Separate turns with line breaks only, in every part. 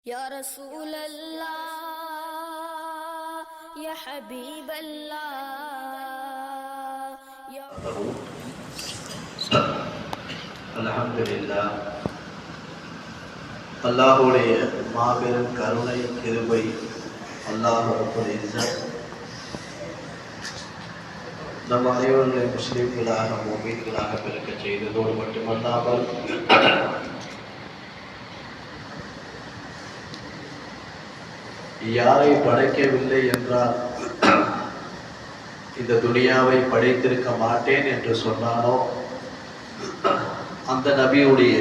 يا رسول الله يا حبيب الله يا
الحمد لله. அல்லாஹ்வுடைய மாபெரும் கருணை கிருபை அல்லாஹ் ரப்பல் இஸ்ஸத் நம் அனைவர்களை முஸ்லிம்களாக முஃமின்களாக பிறக்க செய்ததோடு மட்டுமல்லாமல் யாரை படைக்கவில்லை என்றால் இந்த துனியாவை படைத்திருக்க மாட்டேன் என்று சொன்னானோ அந்த நபியுடைய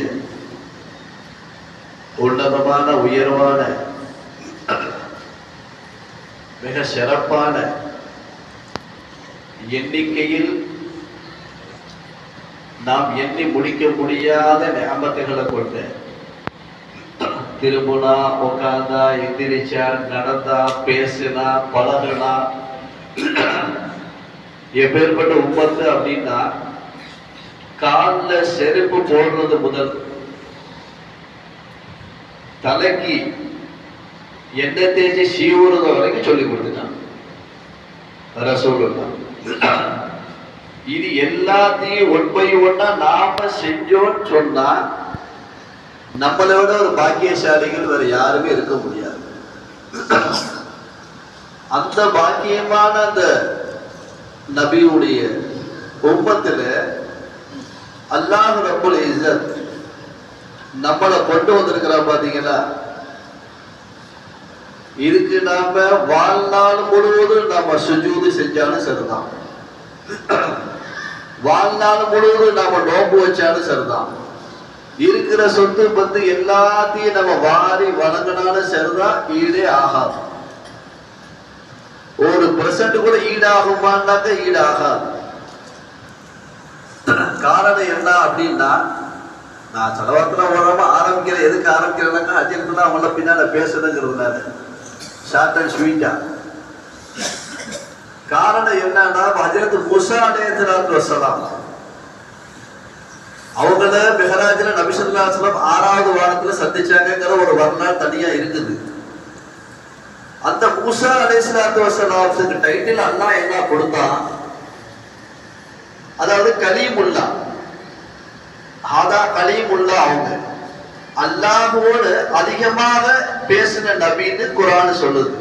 உன்னதமான உயர்வான மிக சிறப்பான எண்ணிக்கையில் நாம் எண்ணி முடிக்க முடியாத நியமத்துகளை கொண்ட திரும்புனா, உட்கார்ந்தா, எந்திரிச்சா, நடந்தா, பேசினா, பழகுனா, எப்பேற்பட்ட உம்மத்து அப்படின்னா காலில் செருப்பு போடுறது முதல் தலைக்கு எண்ணெய் தேய்ச்சி சீவுறது வரைக்கும் சொல்லி கொடுத்துட்டான் ரசூலுல்லாஹ். இது எல்லாத்தையும் ஒன் பை ஒன்னா நாம செஞ்சோன்னு சொன்னா நம்மளோட ஒரு பாக்கியசாலிகள் வேற யாருமே இருக்க முடியாது. அந்த பாக்கியமான அந்த நபியுடைய உம்மத்துல அல்லாஹ் ரப்பல் இஸ்ஸத் நம்மளை கொண்டு வந்திருக்கிறா பாத்தீங்களா. இதுக்கு நாம வாழ்நாள் முழுவதும் நாம சுஜூது செஞ்சாலும் சரிதான், வாழ்நாள் முழுவதும் நாம நோம்பு வச்சாலும் சரிதான், இருக்கிற சொத்து பத்து எல்லாத்தையும் நம்ம வாரி வணங்கினாலும் சரிதான், ஈடே ஆகாது. ஒரு % கூட ஈடாகுமான்னாக்க ஈடு ஆகாது. காரணம் என்ன அப்படின்னா, நான் செலவாத்துல ஓடாம ஆரம்பிக்கிறேன். எதுக்கு ஆரம்பிக்கிறேன்னாக்கா அஜித்து தான் அவங்கள பின்னால பேசுறதுங்கிறதுனால ஷார்ட் அண்ட் ஸ்வீட்டா. காரணம் என்னன்னா, ஹஜ்ரத் மூஸா அலைஹிஸ்ஸலாத்து வஸ்ஸலாம் அவங்கள மெஹராஜ்ல நபி ஸல்லல்லாஹு அலைஹி வஸல்லம் 6வது வாரத்துல சந்திச்சாங்கிற ஒரு வரலாறு தனியா இருக்குது. அந்த மூஸா அலைஹிஸ்ஸலாத்து வஸ்ஸலாத்துக்கு டைட்டில் அல்லாஹ் என்ன கொடுத்தான், அதாவது கலீமுல்லா. ஹாதா கலீமுல்லா. அவங்க அல்லாஹ்வோடு அதிகமாக பேசின நபின்னு குர்ஆன் சொல்லுது.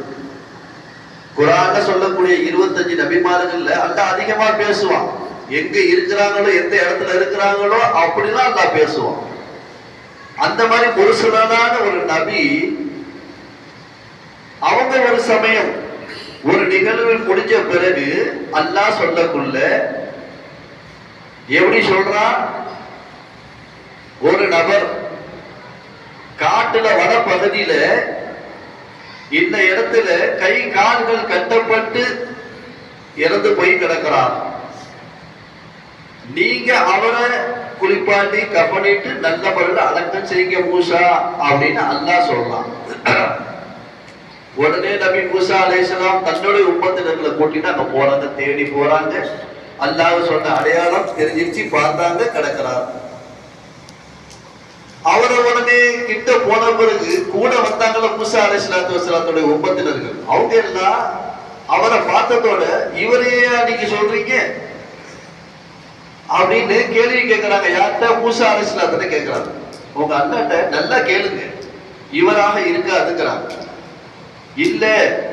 குர்ஆன்ல சொல்லக்கூடிய 25 நபிமார்கள்ல அல்லாஹ் அதிகமா பேசுவான். எங்க இருக்கிறாங்களோ, எந்த இடத்துல இருக்கிறாங்களோ அப்படிலாம் அல்லாஹ் பேசுவான். அந்த மாதிரி முரசலான ஒரு நபி அவங்க ஒரு சமயம் ஒரு நிகழ்வு முடிஞ்ச பிறகு அல்லாஹ் சொல்லக்குள்ள எப்படி சொல்றான், ஒரு நபர் காட்டுல வட பகுதியில இந்த இடத்துல கை கால்கள் கட்டப்பட்டு இறந்து போய் கிடக்கிறார். நீங்க அவரை குளிப்பாட்டி கப்பனிட்டு நல்ல முறையில் அடக்கம் செய்யுங்க மூசா அப்படின்னு அல்லாஹ் சொல்றான். உடனே நபி மூசா அலைஹிஸ்ஸலாம் தன்னுடைய உம்மத்தினர்களை கூட்டிட்டு அங்க போறாங்க, தேடி போறாங்க. அல்லாஹ் சொன்ன அடையாளம் தெரிஞ்சிருச்சு, பார்த்தாங்க, கிடக்கிறார். அவரை உடனே கிட்ட போன பிறகு கூட வந்தாங்கள மூசா அலைஹிஸ்ஸலாத்து வஸ்ஸலாத்துடைய உம்மத்தினர்கள். அவங்க எல்லாம் அவரை பார்த்ததோட இவரையே நீங்க சொல்றீங்க அப்படின்னு கேள்வி கேட்கிறாங்க. யார்கிட்ட? மூசா அலைஹிஸ்ஸலாத்தை கேட்கிறாங்க. உங்க அண்ணாட்ட நல்லா கேளுங்க, இவராக இருக்காதுங்கிறாங்க. இல்ல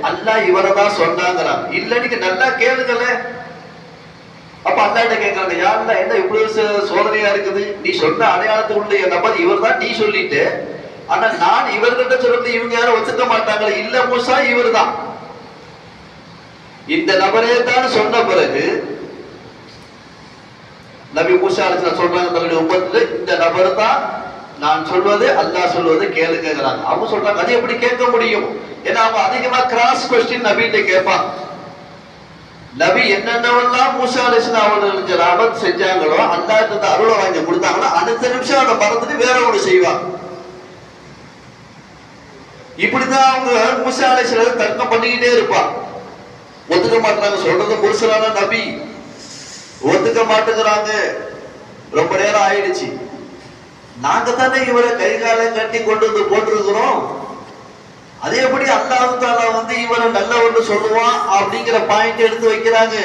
அல்லாஹ் இவரை தான் சொன்னாங்கிறாங்க. இல்ல நீங்க நல்லா கேளுங்கல. அப்ப அல்லாஹ்ட்ட கேட்கறாங்க, யாருன்னா என்ன இவ்வளவு சோதனையா இருக்குது, நீ சொன்ன அடையாளத்துக்குள்ள நபர் இவர் தான் நீ சொல்லிட்டு, ஆனா நான் இவர்கிட்ட சொல்றது இவங்க யாரும் ஒத்துக்க மாட்டாங்களே. இல்ல மூசா இவர் தான், இந்த நபரே தான் சொன்ன பிறகு நபி மூசா அலைஹிஸ்ஸலாம் சொல்றாங்க தன்னுடைய உம்மத்துல, இந்த நபர் தான் நான் சொல்வது அல்லாஹ் சொல்வது கேளுங்கிறாங்க. அவங்க சொல்றாங்க, அது எப்படி கேட்க முடியும்? ஏன்னா அவங்க அதிகமா கிராஸ் கொஸ்டின் நபிகிட்ட கேட்பாங்க. நபி என்னென்னவெல்லாம் மூசா அலைஹிஸ்ஸலாம் அவர்களுக்கு ரஹமத் செஞ்சாங்களோ, அல்லாஹ் கிட்ட அருளை வாங்கி கொடுத்தாங்களோ, அடுத்த நிமிஷம் அதை மறந்துட்டு வேற ஒன்று செய்வாங்க. இப்படிதான் அவங்க மூசா அலைஹிஸ்ஸலாம் தர்க்கம் பண்ணிக்கிட்டே இருப்பாங்க. ஒத்துக்க மாட்டாங்க, சொல்றது முர்சலான நபி ஒத்துக்க மாட்டேங்கிறாங்க. ரொம்ப நேரம் ஆயிடுச்சு. நாங்க தானே இவரை கை காலம் கட்டி கொண்டு வந்து போட்டிருக்கிறோம், அதேபடி அல்லாஹ் தஆலா இவரை நல்லவர்னு சொல்லுவான் அப்படிங்கிற பாயிண்ட் எடுத்து வைக்கிறாங்க.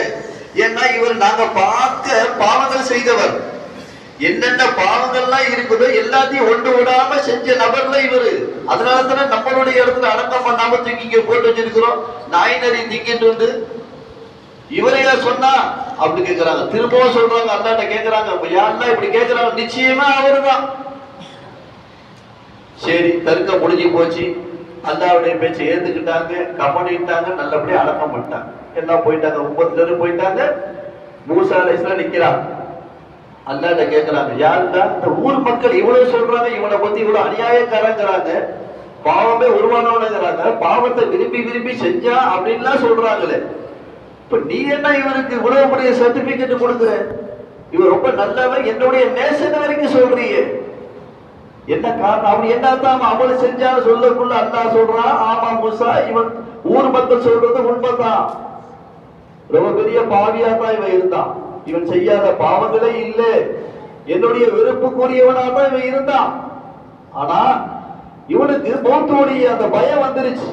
ஏன்னா இவர் நாங்க பார்க்க பாவங்கள் செய்தவர், என்னென்ன பாவங்கள்லாம் இருக்குதோ எல்லாத்தையும் ஒன்று விடாம செஞ்ச நபர்ல இவரு. அதனால தானே நம்மளுடைய இடத்துல அடக்கம் பண்ணாம தூக்கி இங்க போட்டு வச்சிருக்கிறோம். நாய் நரி திங்கிட்டு வந்து இவரையா சொன்னா அப்படி கேட்கிறாங்க. திரும்பவும் சொல்றாங்க, அல்லாட்ட கேட்கிறாங்க, யாருன்னா இப்படி கேட்கிறாங்க, நிச்சயமா அவருதான். சரி, தர்க்கம் முடிஞ்சு போச்சு. அல்லாவுடைய பேச்சை ஏத்துக்கிட்டாங்க, கவனிட்டாங்க, நல்லபடியா அடக்கம் பண்ணிட்டாங்க, எல்லாம் போயிட்டாங்க, 9 பேரும் போயிட்டாங்க. மூசா அலைஹிஸ்ஸலாம் நிக்கிறாங்க. அல்லாட்ட கேட்கிறாங்க, யாருடா இந்த ஊர் மக்கள் இவ்வளவு சொல்றாங்க, இவனை பத்தி இவ்வளவு அநியாயக்காரங்கிறாங்க, பாவமே உருவானவனுங்கிறாங்க, பாவத்தை விரும்பி விரும்பி செஞ்சா அப்படின்லாம் சொல்றாங்களே, இப்ப நீ என்ன இவனுக்கு இவ்வளவு பெரிய சர்டிபிகேட் கொடுக்குற, இவர் ரொம்ப நல்லவன், என்னுடைய நேசன் வரைக்கும் சொல்றீங்க, என்ன காரணம்? அப்படி என்னத்தான் அமல் செஞ்சாலும் சொல்லக்குள்ள அல்லாஹ் சொல்றான், ஆமா மூசா, இவன் ஊர் மக்கள் சொல்றது உண்மைதான், ரொம்ப பெரிய பாவியா தான் இவன் இருந்தான், இவன் செய்யாத பாவங்களே இல்லை, என்னுடைய வெறுப்புக்குரியவனா தான் இவன் இருந்தான். ஆனா இவனுக்கு மௌத்துடைய அந்த பயம் வந்துருச்சு.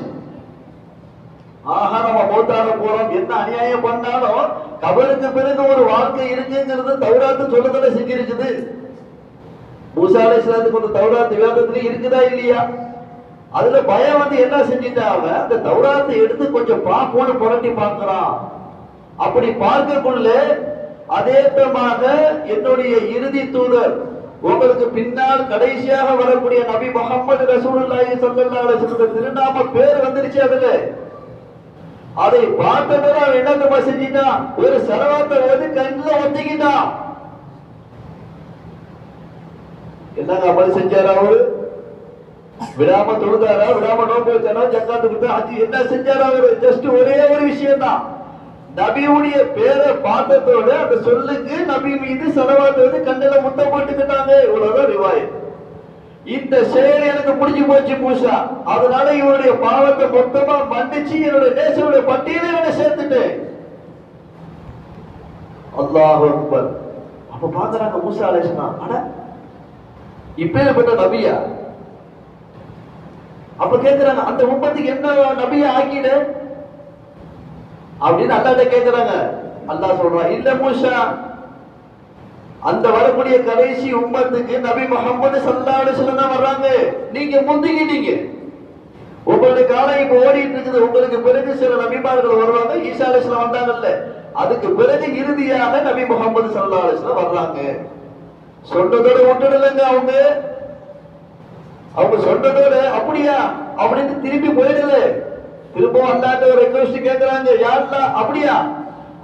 ஆஹா, நம்ம மௌத்தாக போறோம், என்ன அநியாயம் பண்ணாலும் கபருக்கு பிறகு ஒரு வாழ்க்கை இருக்குங்கிறது தௌராத்து சொல்லதல செஞ்சிருக்குது. மூசா அலைஹிஸ்ஸலாத்துக்கு ஒரு தௌராத் வேதத்திலே இருக்குதா இல்லையா? அதுல பயம் என்ன செஞ்சிட்டா, அவன் அந்த தௌராத்தை எடுத்து கொஞ்சம் பாப்போன்னு புரட்டி பார்க்கிறான். அப்படி பார்க்கக்குள்ள அதேத்தமாக என்னுடைய இறுதி தூதர், உங்களுக்கு பின்னால் கடைசியாக வரக்கூடிய நபி முஹம்மது ரசூலுல்லாஹி ஸல்லல்லாஹு அலைஹி வஸல்லம் திருநாம பேர் வந்துருச்சு. அதுல அதை பார்த்ததும் அவன் என்ன செஞ்சிட்டான், ஒரு சரவாத்தை வந்து கண்ணில் ஒத்திக்கிட்டான். என்னங்க அமல் செஞ்சாரா? அவரு விடாம தொழுதாரா, விடாம நோம்பு வச்சாரா, ஜக்காத்து கொடுத்தா, அது என்ன செஞ்சாரா? அவரு ஜஸ்ட் ஒரே ஒரு விஷயம் தான், நபியுடைய பேரை பார்த்ததோட அந்த சொல்லுக்கு நபி மீது ஸலவாத் வந்து கண்ணில முத்தம் போட்டுக்கிட்டாங்க. இவ்வளவுதான் ரிவாயத். இந்த செயல் எனக்கு முடிஞ்சு போச்சு மூசா, அதனால இவருடைய பாவத்தை மொத்தமா மன்னிச்சு என்னுடைய நேசனுடைய பட்டியலை இவனை சேர்த்துட்டேன். அல்லாஹ் அக்பர். அப்ப பாக்குறாங்க மூசா அலைஹிஸ்ஸலாம், அட இப்பேற்பட்ட நபியா? அப்ப கேக்குறாங்க, அந்த உம்மத்துக்கு என்ன நபியா ஆக்கிட அப்படின்னு அல்லாஹ்ட்ட கேக்குறாங்க. அல்லாஹ் சொல்றான், இல்ல மூசா, அந்த வரக்கூடிய கடைசி உம்மத்துக்கு நபி முஹம்மது ஸல்லல்லாஹு அலைஹி வஸல்லம் தான் வர்றாங்க, நீங்க முந்திக்கிட்டீங்க, உங்களுடைய காலம் இப்ப ஓடிட்டு இருக்குது, உங்களுக்கு பிறகு சில நபிமார்கள் வருவாங்க, ஈசா அலைஹிஸ்ஸலாம் வந்தாங்கல்ல, அதுக்கு பிறகு இறுதியாக நபி முஹம்மது ஸல்லல்லாஹு அலைஹி வஸல்லம் வர்றாங்க. சொன்னதோட விட்டுடலங்க, அவங்க சொன்னதோட அப்படியா அப்படின்னு திரும்பி போயிடல. திரும்பவும் அல்லாஹ்ட்ட ஒரு ரெக்வெஸ்ட் கேட்கறாங்க, யா அல்லாஹ், அப்படியா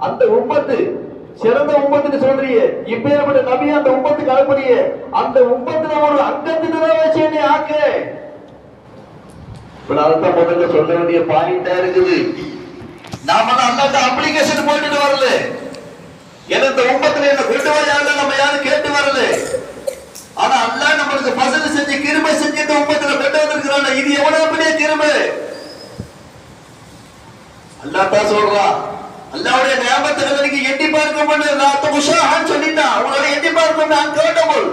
அந்த உம்மத்து சிறந்த உம்மத்துன்னு சொல்றியே, இப்பேற்பட்ட நபி அந்த உம்மத்துக்கு அனுப்புறியே, அந்த உம்மத்துல ஒரு அங்கத்தினரை வச்சு என்னை ஆக்கு. அதான் முதல்ல சொல்ல வேண்டிய பாயிண்டா இருக்குது. நாம அல்லாஹ்ட்ட அப்ளிகேஷன் போட்டுட்டு வரல, ஏன்னா இந்த உம்மத்துல என்ன கொண்டு வர நம்ம யாரும் கேட்டு வரல. ஆனா அல்லாஹ் நம்மளுக்கு பசங்க செஞ்சு கிருபை செஞ்சு இந்த உம்மத்துல கொண்டு வந்திருக்கிறான். இது எவ்வளவு பெரிய கிருபை! அல்லாஹ் தான் சொல்றான், அல்லாஹ்வுடைய நியாமத்துகளை நீங்க எண்ணி பார்க்க முடியல, நான் சொல்லிட்டான், உங்களால எண்ணி பார்க்க அன்கவுண்டபிள்,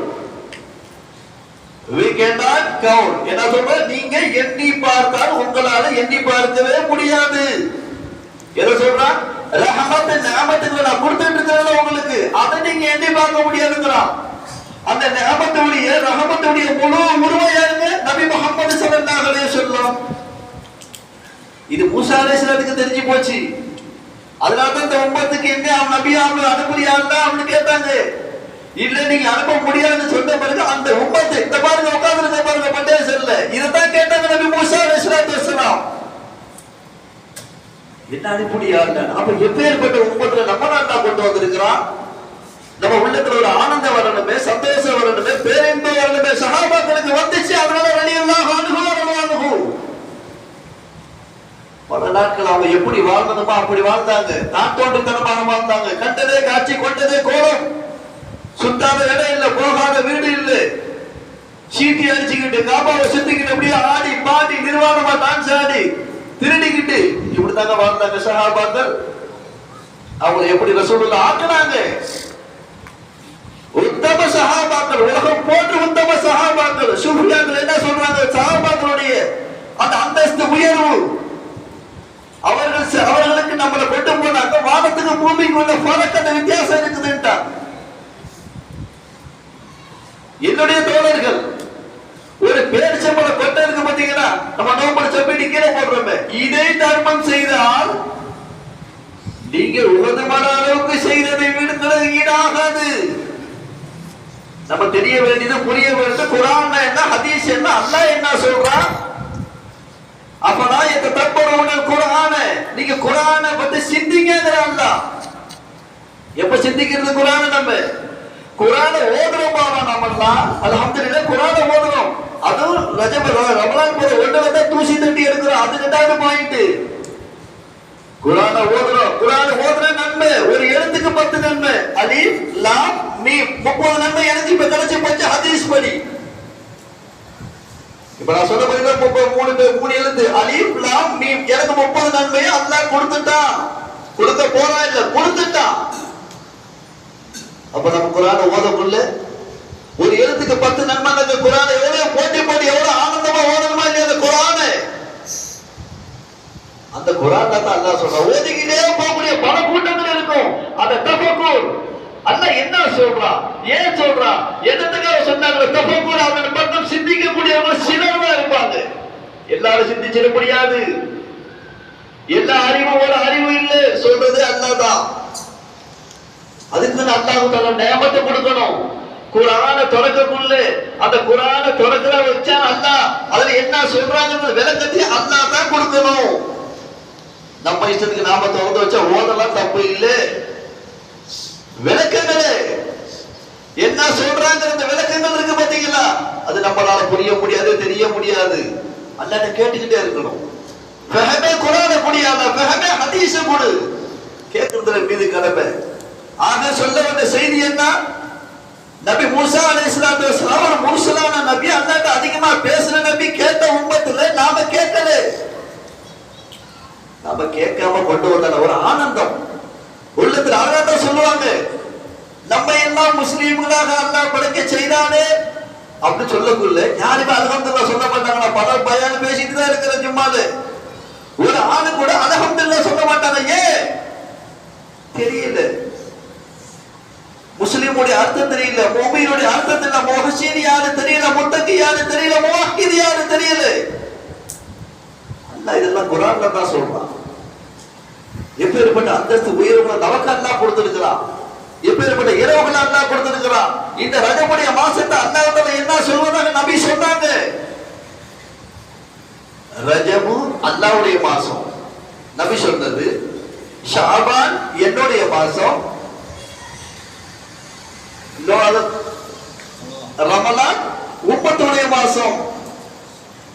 we cannot count. என்ன சொல்ற, நீங்க எண்ணி பார்த்தால் உங்களால எண்ணி பார்க்கவே முடியாது. என்ன சொல்றான், ரஹமத் நியாமத்துகளை நான் கொடுத்துட்டு இருக்கிறேன் உங்களுக்கு, அதை நீங்க எண்ணி பார்க்க முடியாதுங்கிறான். அந்த நியாமத்துடைய ரஹமத்துடைய முழு உருவையாருங்க நபி முஹம்மது ஸல்லல்லாஹு அலைஹி வஸல்லம். இது மூசா அலைஹிஸ்ஸலாத்துக்கு தெரிஞ்சு போச்சு. அதனால இந்த உம்மத்துக்கு என்ன அவன் நபியா அனுப்புறியான்னு அப்படின்னு கேட்டாங்க. இல்ல நீங்க அனுப்ப முடியாதுன்னு சொன்ன பிறகு அந்த உம்மத்து இந்த பாருங்க உட்கார்ந்து பாருங்க பண்டேசன்ல இதைத்தான் கேட்டாங்க நபி மூசா அலைஹிஸ்ஸலாத்து வஸலாம். என்ன அனுப்புறியான்னு. அப்ப எப்பேற்பட்ட உம்மத்துல நம்ம நாட்டா கொண்டு வந்திருக்கிறான். நம்ம உள்ளத்துல ஒரு ஆனந்தம் வரணுமே, சந்தோஷம் வரணுமே, பேரின்பம் வரணுமே, சஹாபாக்களுக்கு வந்துச்சு. அதனால ரலியல்லாஹு அன்ஹு ரலியல்லாஹு பல நாட்கள் அவங்க எப்படி வாழ்ந்ததுமா அப்படி வாழ்ந்தாங்க, நாட்டோட்டுத்தனமாக வாழ்ந்தாங்க. கண்டதே காட்சி, கொண்டதே கோலம், சுத்தாத இடம் இல்ல, போகாத வீடு இல்ல, சீட்டி அடிச்சுக்கிட்டு காபாவை சுத்திக்கிட்டு அப்படியே ஆடி பாடி நிர்வாணமா டான்ஸ் ஆடி திருடிக்கிட்டு இப்படித்தாங்க வாழ்ந்தாங்க சஹாபாக்கள். அவங்க எப்படி ரசூலுல்லாஹ் ஆக்குனாங்க. உத்தம சஹாபாக்கள், உலகம் போன்று உத்தம சஹாபாக்கள். சூஃபியாக்கள் என்ன சொல்றாங்க, சஹாபாக்களுடைய அந்த அந்தஸ்து உயர்வு. அவர்களுக்கு நம்மளை கொண்டு போனாக்க வானத்துக்கு பூமிக்கு உள்ள பறக்கத்த வித்தியாசம் இருக்குதுன்ட்டா. என்னுடைய தோழர்கள் ஒரு பேரிச்சம்பள கொட்டை இருக்கு பாத்தீங்கன்னா, நம்ம நோம்பல சப்பிட்டு கீழே போடுறோமே, இதை தர்மம் செய்தால் நீங்க உகது மன அளவுக்கு செய்ததை விடுக்கிறது ஈடாகாது. நம்ம தெரிய வேண்டியது, புரிய வேண்டியது, குரான் என்ன, ஹதீஸ் என்ன, அல்லாஹ் என்ன சொல்றான். அப்பனா இந்த தற்போது குரான நீங்க குரானை பத்தி சிந்திங்கிற அல்லாஹ். எப்ப சிந்திக்கிறது குரான? நம்ம குரானை ஓதுறோம் பாவா, நம்மெல்லாம் அல்ஹம்துலில்லாஹ் குரானை ஓதுறோம். அதுவும் ரமலான் போது ஒன்றுல தான் தூசி தட்டி எடுக்கிறோம். அது 2வது பாயிண்ட். குரானை ஓதுறோம். குரானை ஓதுற நன்மை ஒரு எழுத்துக்கு 10 நன்மை. அலிஃப் லாம் மீம் 30 நன்மை எனக்கு இப்ப கிடைச்சு போச்சு ஹதீஸ் படி. இப்ப நான் சொன்ன மாதிரி 3 எழுத்து அலிஃப் லாம் மீம் எனக்கு 30 நன்மையை அல்லாஹ் கொடுத்துட்டான். கொடுக்க போறா இல்ல, கொடுத்துட்டான். அப்ப நம்ம குரானை ஓதக்குள்ள ஒரு எழுத்துக்கு 10 நன்மை. அந்த குரானை எவ்வளவு போட்டி எவ்வளவு ஆனந்தமா ஓதணுமா இல்லையா அந்த குரானை? அந்த குரான் தான் அல்லாஹ் சொல்றான். ஓதிக்கிட்டே போகக்கூடிய பல கூட்டங்கள் இருக்கும். அந்த தஃபக்கூர் அல்லாஹ் என்ன சொல்றான், ஏன் சொல்றான், என்னத்துக்காக சொன்னாங்க? தஃபக்கூர் அவன் பக்கம் சிந்திக்கக்கூடியவங்க சிலர் தான் இருப்பாங்க. எல்லாரும் சிந்திச்சிட முடியாது. எல்லா அறிவும் ஒரு அறிவு இல்லை. சொல்றது அல்லாஹ் தான். அதுக்கு அல்லாஹ் தஆலா நியமத்தை கொடுக்கணும். குரானை தொடக்கக்குள்ள அந்த குரானை தொடக்கிற வச்சா அல்லாஹ் அதுல என்ன சொல்றாங்கன்னு விளக்கத்தை அல்லாஹ் தான் கொடுக்கணும். நம்ம இஷ்டத்துக்கு நாம திறந்து வச்சா ஓதலாம், தப்பு இல்லை. விளக்கங்களே என்ன சொல்றாங்க, விளக்கங்கள் இருக்கு பாத்தீங்களா, அது நம்மளால புரிய முடியாது, தெரிய முடியாது. அல்லாஹ்ட்ட கேட்டுக்கிட்டே இருக்கணும். ஃபஹமே குரானை புரியாத ஃபஹமே ஹதீஸ கொடு. கேட்கிறதுல மீது கடமை. ஆக சொல்ல வந்த செய்தி என்ன? நபி மூசா அலைஹிஸ்ஸலாத்து வஸலாம் ஒரு முர்சலான நபி, அல்லாஹ்ட்ட அதிகமா பேசுற நபி. கேட்ட உம்மத்துல நாம கேட்கல. நாம கேட்காம கொண்டு வந்த ஒரு ஆனந்தம் உள்ளத்துல அழகா சொல்லுவாங்க. நம்ம எல்லாம் முஸ்லீம்களாக அல்லாஹ் படைக்க செய்தானே அப்படி சொல்லக்குள்ள யாருமே அல்ஹம்துலில்லாஹ் சொல்ல மாட்டாங்க. பல பயான் பேசிட்டு தான் இருக்கிற ஜும்மால ஒரு ஆளு கூட அல்ஹம்துலில்லாஹ் சொல்ல மாட்டாங்க. ஏன் தெரியல. முஸ்லிமுடைய அர்த்தம் தெரியல, முஃமினுடைய அர்த்தம் தெரியல, முஹ்சின் யாரு தெரியல, முத்தகி யாரு தெரியல, முவஹ்ஹித் யாரு தெரியல. அல்லாஹ் இதெல்லாம் குர்ஆன்ல தான் சொல்றான். எப்பேற்பட்ட அந்தஸ்து உயர்வுகளை நமக்கு அல்லாஹ் கொடுத்திருக்கிறான். எப்பேற்பட்ட இரவுகளை அல்லாஹ் கொடுத்திருக்கிறான். இந்த ரஜபுடைய மாசத்தை அல்லாஹ் தஆலா என்ன சொல்வதாக நபி சொன்னாங்க. ரஜபு அல்லாஹ்வுடைய மாசம். நபி சொன்னது ஷாபான் என்னுடைய மாசம், ரமலான் உம்மத்துடைய மாசம்.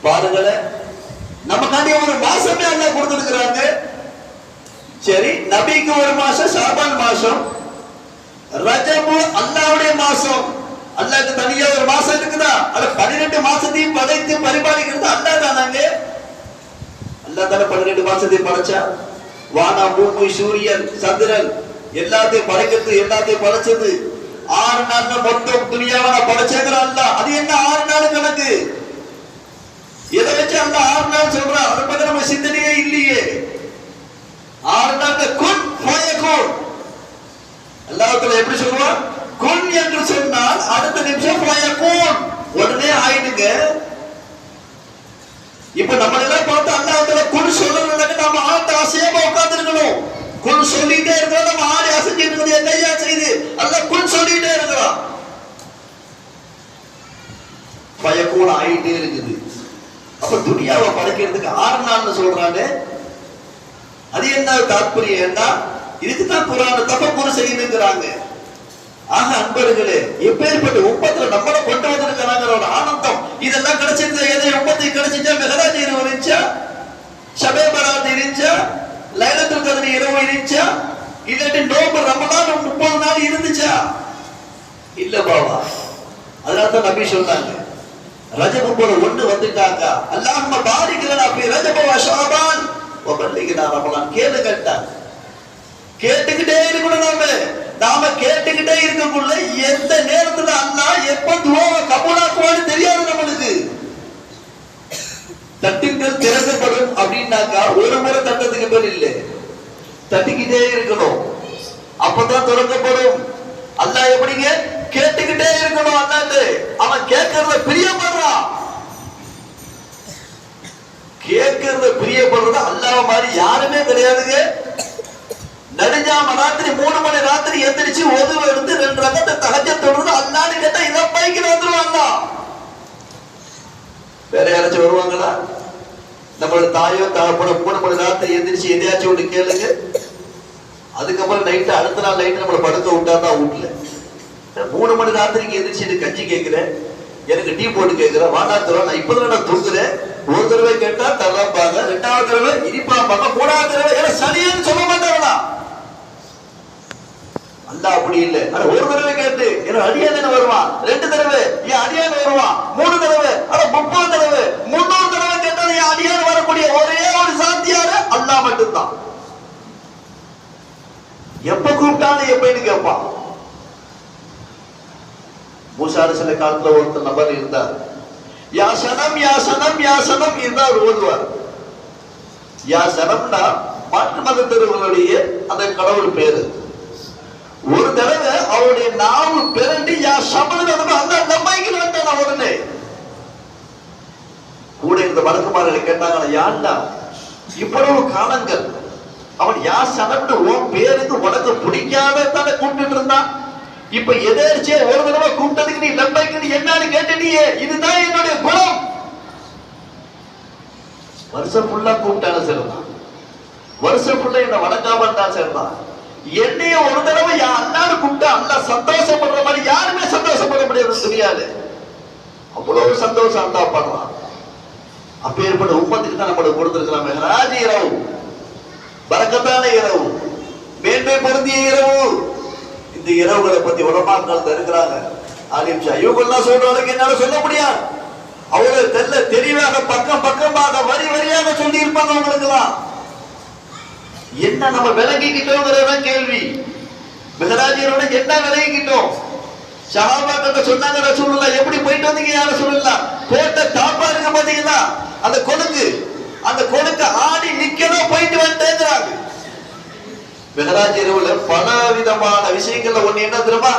பாருங்களேன், நமக்காண்டி ஒரு மாசமே அல்லாஹ் கொடுத்திருக்கிறாங்க. சரி, நபிக்கு ஒரு மாசம் ஷாபான் மாசம், ரஜபு அல்லாஹ்வுடைய மாசம். அல்லாஹ்க்கு தனியா ஒரு மாசம் இருக்குதா? அது 12 மாசத்தையும் படைத்து பரிபாலிக்கிறது அல்லாஹ் தானாங்க. அல்லாஹ் தான 12 மாசத்தையும் படைச்சா. வானா பூமி சூரியன் சந்திரன் எல்லாத்தையும் படைக்கிறது, எல்லாத்தையும் படைச்சது 6 நாள்ல மொத்தம் துனியாவை நான் படைச்சேங்கிற அல்லாஹ். அது என்ன 6 நாள் கணக்கு? எதை வச்சு அல்லாஹ் 6 நாள் சொல்றான்? அதை பத்தி நம்ம சிந்தனையே இல்லையே. 6 நாள்ல குன் ஃபயகுன். அல்லாஹ் தஆலா எப்படி சொல்றான்? குன் என்று சொன்னால் அடுத்த நிமிஷம் ஃபயகுன், உடனே ஆயிடுங்க. இப்ப நம்ம எல்லாம் பார்த்து அல்லாஹ் தஆலா குன் சொல்லணும்னா நாம ஆட்ட அசையாம உட்கார்ந்து இருக்கணும். குன் சொல்லிட்டே இருக்கோம், நம்ம ஆடி அசைஞ்சிட்டு இருக்கிறது என்னையா செய்து? அல்லாஹ் குன் சொல்லிட்டே இருக்கிறான். ஃபயகுன் ஆயிட்டே இருக்குது. அப்ப துனியாவை படைக்கிறதுக்கு 6 நாள்னு சொல்றாங்க. அது என்ன தாற்பயம்? என்ன இதுக்கு தான் குர்ஆன் தஃபக்குர் செய்யணும்ங்கறாங்க. ஆக அன்பர்களே, எப்பேற்பட்ட உம்மத்துல நம்மள கொண்டு வந்திருக்காங்கற ஒரு ஆனந்தம். இதெல்லாம் கிடைச்சிருந்தா எதை உம்மத்துக்கு கிடைச்சிச்சா? மிஹராஜ் இரவு இருந்துச்சா? ஷபே பராத் இருந்துச்சா? லைலத்துல் கத்ர் இரவு இருந்துச்சா? இல்லாட்டி நோம்பு ரமலான் 30 நாள் இருந்துச்சா? இல்ல பாவா. அதனால தான் நபி சொன்னாங்க, ரஜப் போல ஒன்று வந்துட்டாங்க, அல்லாஹும்ம பாரிக் லனா ஃபீ ரஜப வ ஷஅபான் வ பல்லிக்னா ரமலான். கேளுங்கட்டாங்க. கேட்டுக்கிட்டே இருக்கணும். நாம கேட்டுக்கிட்டே இருக்கக்குள்ள எந்த நேரத்துல அல்லாஹ் எப்ப துஆவை கபூலாக்குவான்னு தெரியாது நம்மளுக்கு. தட்டுங்கள் திறக்கப்படும், தட்டணும் அப்படின்னாக்கா ஒரு முறை தட்டத்துக்கு பேர் இல்லை, தட்டிக்கிட்டே இருக்கணும், அப்பதான் திறக்கப்படும். அல்லாஹ் எப்படிங்க? கேட்டுக்கிட்டே இருக்கணும். அல்லாஹ் அவன் கேட்கறத பிரியப்படுறான். கேட்கறத பிரியப்படுறது அல்லாஹ் மாதிரி யாருமே கிடையாதுங்க. நடுஞ்சாம ராத்திரி 3 மணி ராத்திரி எந்திரிச்சு ஒதுவை எடுத்து 2 ரகத்தை தஹஜ்ஜத் தொழுது அல்லாஹ்னு கேட்டா இதான் பைக்கு வந்துருவாங்க. வேற யாராச்சும் வருவாங்களா? நம்மளோட தாயோ தகப்பனோ 3 மணி ராத்திரி எந்திரிச்சு எதையாச்சும் ஒன்று கேளுங்க. அதுக்கப்புறம் நைட்டு அடுத்த நாள் நைட்டு நம்மளை படுக்க விட்டாதான் வீட்டுல 3 மணி ராத்திரிக்கு எந்திரிச்சு கஞ்சி கேட்கிறேன், எனக்கு டீ போட்டு கேட்கிறேன், வாடா தருவா, நான் இப்பதான் நான் தூங்குறேன். ஒரு தடவை கேட்டா தரப்பாங்க, 2வது தடவை இனிப்பாப்பாங்க, 3வது தடவை ஏன்னா சனியன்னு சொல்ல மாட்டாங்களா? அல்லாஹ் அப்படி இல்லை. ஆனா ஒரு தடவை கேட்டு என்ன அடியானே வருவான், 2 தடவை என் அடியான் வருவான், 3 தடவை, ஆனா 30 தடவை 300 தடவை கேட்டாலும் என் அடியான் வரக்கூடிய ஒரே ஒரு சாத்தியாரு அல்லாஹ் மட்டும்தான். எப்ப கூப்பிட்டாலும் எப்பன்னு கேட்பான். மூசா அலைஹிஸ்ஸலாம் காலத்துல ஒருத்தர் நபர் இருந்தார், யா சனம் யா சனம் யா சனம் இருந்தார் ஓதுவார். யா சனம்னா மாற்று மதத்தவர்களுடைய அந்த கடவுள் பேரு. ஒரு தடவை அவருடைய நாவு பிறண்டி யா சமன் அந்த நம்பிக்கை வந்தான உடனே கூட இந்த வழக்குமாரர்களை கேட்டாங்க, யாண்டா இவ்வளவு காலங்கள் அவன் யா சனம்னு உன் பேருக்கு உனக்கு பிடிக்காத தானே கூப்பிட்டு இருந்தான், இப்ப எதேர்ச்சே ஒரு தடவை கூப்பிட்டதுக்கு நீ நம்பிக்கை என்னன்னு கேட்டீயே, இதுதான் என்னுடைய குணம். வருஷம் ஃபுல்லா கூப்பிட்டாலும் சரிதான், வருஷம் ஃபுல்லா என்ன வணங்காம இருந்தாலும் சரிதான், என்னைய ஒரு தடவை அல்லான்னு கூப்பிட்டா அல்லாஹ் சந்தோஷப்படுற மாதிரி யாருமே சந்தோஷப்பட முடியாது தெரியாது. அவ்வளவு சந்தோஷம் அல்லாஹ் பண்றான். அப்பேற்பட்ட உம்மத்துக்கு தான் நம்மளுக்கு கொடுத்திருக்கிறான் மெஹராஜ் இரவு, பரக்கத்தான இரவு, மேன்மை பொருந்திய இரவு. இந்த இரவுகளை பத்தி உலமாக்கள் இருக்கிறாங்க. ஆலிம்ஷா இவங்கெல்லாம் சொல்றவங்களுக்கு என்னால சொல்ல முடியாது. அவ்வளவு தெளிவாக பக்கம் பக்கமாக வரி வரியாக சொல்லி இருப்பாங்க. அவங்களுக்கு எல்லாம் என்ன நம்ம விளங்கிக்கிட்டோங்கிறதான் கேள்வி. மெஹராஜியரோட என்ன விளங்கிக்கிட்டோம்? சஹாபாக்கள் சொன்னாங்க, ரசூலுல்லாஹ் எப்படி போயிட்டு வந்தீங்க யார சொல்லலாம், போட்ட தாப்பா இருக்க பாத்தீங்களா அந்த கொடுக்கு, அந்த கொடுக்க ஆடி நிக்கணும் போயிட்டு வந்துட்டேங்கிறாங்க. மெஹராஜ் இரவுல பல விதமான விஷயங்கள்ல ஒண்ணு என்ன தெரியுமா,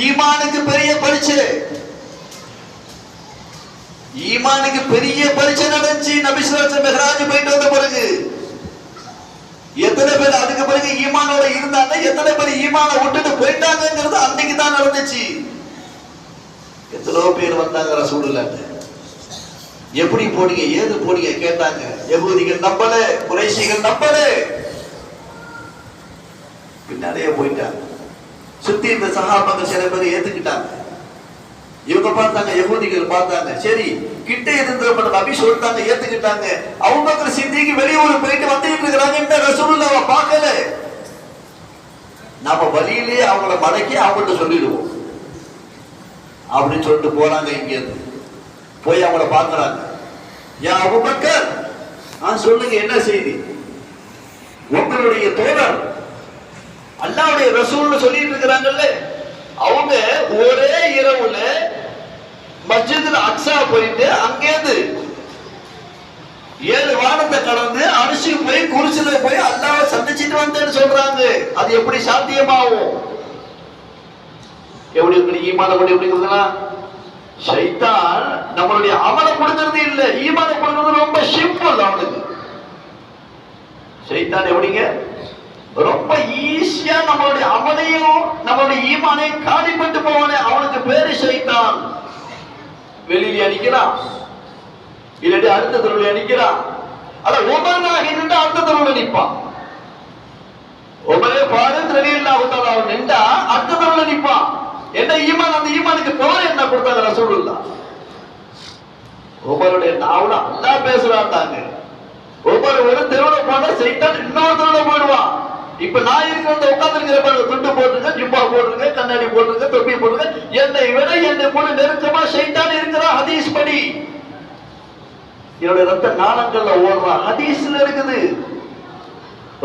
ஈமானுக்கு பெரிய பரீட்சை, ஈமானுக்கு பெரிய பரீட்சை நடந்துச்சு. நபி ஸல்லல்லாஹு அலைஹி வஸல்லம் மெஹராஜ் போயிட்டு வந்த பிறகு எத்தனை பேர் அதுக்கு பிறகு ஈமானோட இருந்தாங்க, எத்தனை பேர் ஈமான விட்டுட்டு போயிட்டாங்கிறது அன்னைக்கு தான் நடந்துச்சு. எத்தனையோ பேர் வந்தாங்க ரசூலுல்லாஹ், எப்படி போனீங்க ஏது போனீங்க கேட்டாங்க. யகூதிகள் நம்பல, குறைஷிகள் நம்பல, பின்னாடியே போயிட்டாங்க. சுத்தி இந்த சஹாபாக்கள் சில பேர் ஏத்துக்கிட்டாங்க. இவங்க பார்த்தாங்க, யகூதிகள் பார்த்தாங்க, சரி கிட்ட இருந்த நபி சொல்லிட்டாங்க, ஏத்துக்கிட்டாங்க. அபூபக்கர் சித்திக்கு வெளியூர் போயிட்டு வந்துட்டு இருக்கிறாங்க, இந்த ரசூலுல்லாஹ்வை பார்க்கல. நாம வழியிலே அவங்கள மடக்கி அவங்கள்ட்ட சொல்லிடுவோம் அப்படின்னு சொல்லிட்டு போறாங்க. இங்க இருந்து போய் அவங்கள பார்க்கறாங்க. யா அபூபக்கர், சொல்லுங்க என்ன செய்தி? உங்களுடைய தோழர் அல்லாஹ்வுடைய ரசூல்னு சொல்லிட்டு இருக்கிறாங்கல்ல, அவங்க ஒரே இரவுல மஸ்ஜிதுல் அக்ஸா போயிட்டு அங்கேருந்து 7 வானத்தை கடந்து அரிசிக்கு போய் குருசில போய் அல்லாஹ்வை சந்திச்சிட்டு வந்தேன்னு சொல்றாங்க. அது எப்படி சாத்தியமாகும்? எப்படி இருக்கு ஈமான கொண்டு எப்படி இருக்குதுன்னா, ஷைத்தான் நம்மளுடைய அமலை கொடுக்கறது இல்ல, ஈமான கொடுக்கறது ரொம்ப சிம்பிள். அவனுக்கு ஷைத்தான் எப்படிங்க ரொம்ப ஈஸியா நம்மளுடைய அமலையும் நம்மளுடைய ஈமானையும் காலிப்பட்டு போவானே, அவனுக்கு பேரு ஷைத்தான். வெளியில அடிக்கிறான், இல்லாட்டி அடுத்த தெருவில் அடிக்கிறான். அத உமர்னாக நின்று அடுத்த தெருவில் நிற்பான். உமரே ஃபாரூக் ரலியல்லாஹு தஆலா நின்றா அடுத்த தெருவில் நிற்பான். என்ன ஈமான்? அந்த ஈமானுக்கு பவர் என்ன கொடுத்தாங்க ரசூலுல்லாஹ்? உமருடைய நாவுல அல்லாஹ் பேசுறாங்க. உமர் ஒரு தெருவில் போனா ஷைத்தான் இன்னொரு தெருவில் போயிடுவான். இப்ப நான் இருக்கிற உட்கார்ந்து இருக்கிற துண்டு போட்டுருங்க, ஜுப்பா போட்டுருங்க, கண்ணாடி போட்டுருங்க, தொப்பி போட்டுருங்க, என்னை விட என்னை கூட நெருக்கமா ஷைத்தான் இருக்கிறான். ஹதீஸ் படி என்னுடைய ரத்த நாளங்கள்ல ஓடுறான். ஹதீஸ்ல இருக்குது.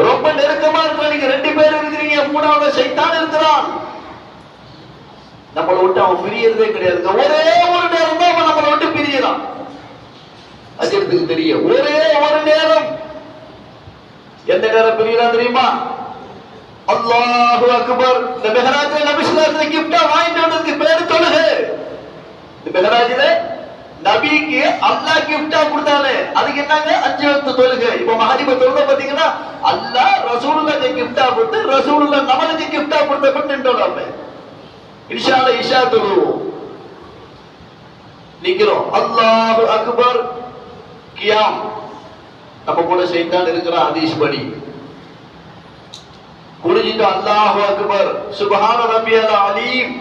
ரொம்ப நெருக்கமா இருக்கிற நீங்க 2 பேர் இருக்கிறீங்க, 3வது ஷைத்தான் இருக்கிறான். நம்மளை விட்டு அவன் பிரியறதே கிடையாதுங்க. ஒரே ஒரு நேரம் தான் அவன் நம்மளை விட்டு பிரியறான். அஜத்துக்கு தெரியும். ஒரே ஒரு நேரம் எந்த நேரம் பிரியலாம் தெரியுமா? அல்லாஹு அக்பர். இந்த மெஹராஜ்ல நபி ஸல்லல்லாஹு அலைஹி வஸல்லம் கிஃப்டா வாங்கிட்டு வந்ததுக்கு பேரு தொழுகை. இந்த மெஹராஜ்ல நபிக்கு அல்லாஹ் கிஃப்டா கொடுத்தானே, அதுக்கு என்னங்க? 5 வக்த் தொழுகை. இப்ப மஹரிப தொழுகை பாத்தீங்கன்னா அல்லாஹ் ரசூலுல்லாஹ்க்கு கிஃப்டா கொடுத்து, ரசூலுல்லாஹ் நமக்கு கிஃப்டா கொடுத்தப்பட்டு நின்றோம். இன்ஷா அல்லாஹ் இஷா தொழுவோம், நிக்கிறோம். அல்லாஹு அக்பர் கியாம். நம்ம கூட ஷைத்தான் இருக்கிறான் ஹதீஸ் படி. குனிஞ்சிட்டு அல்லாஹு அக்பர் சுப்ஹான ரப்பியல் அலீம்.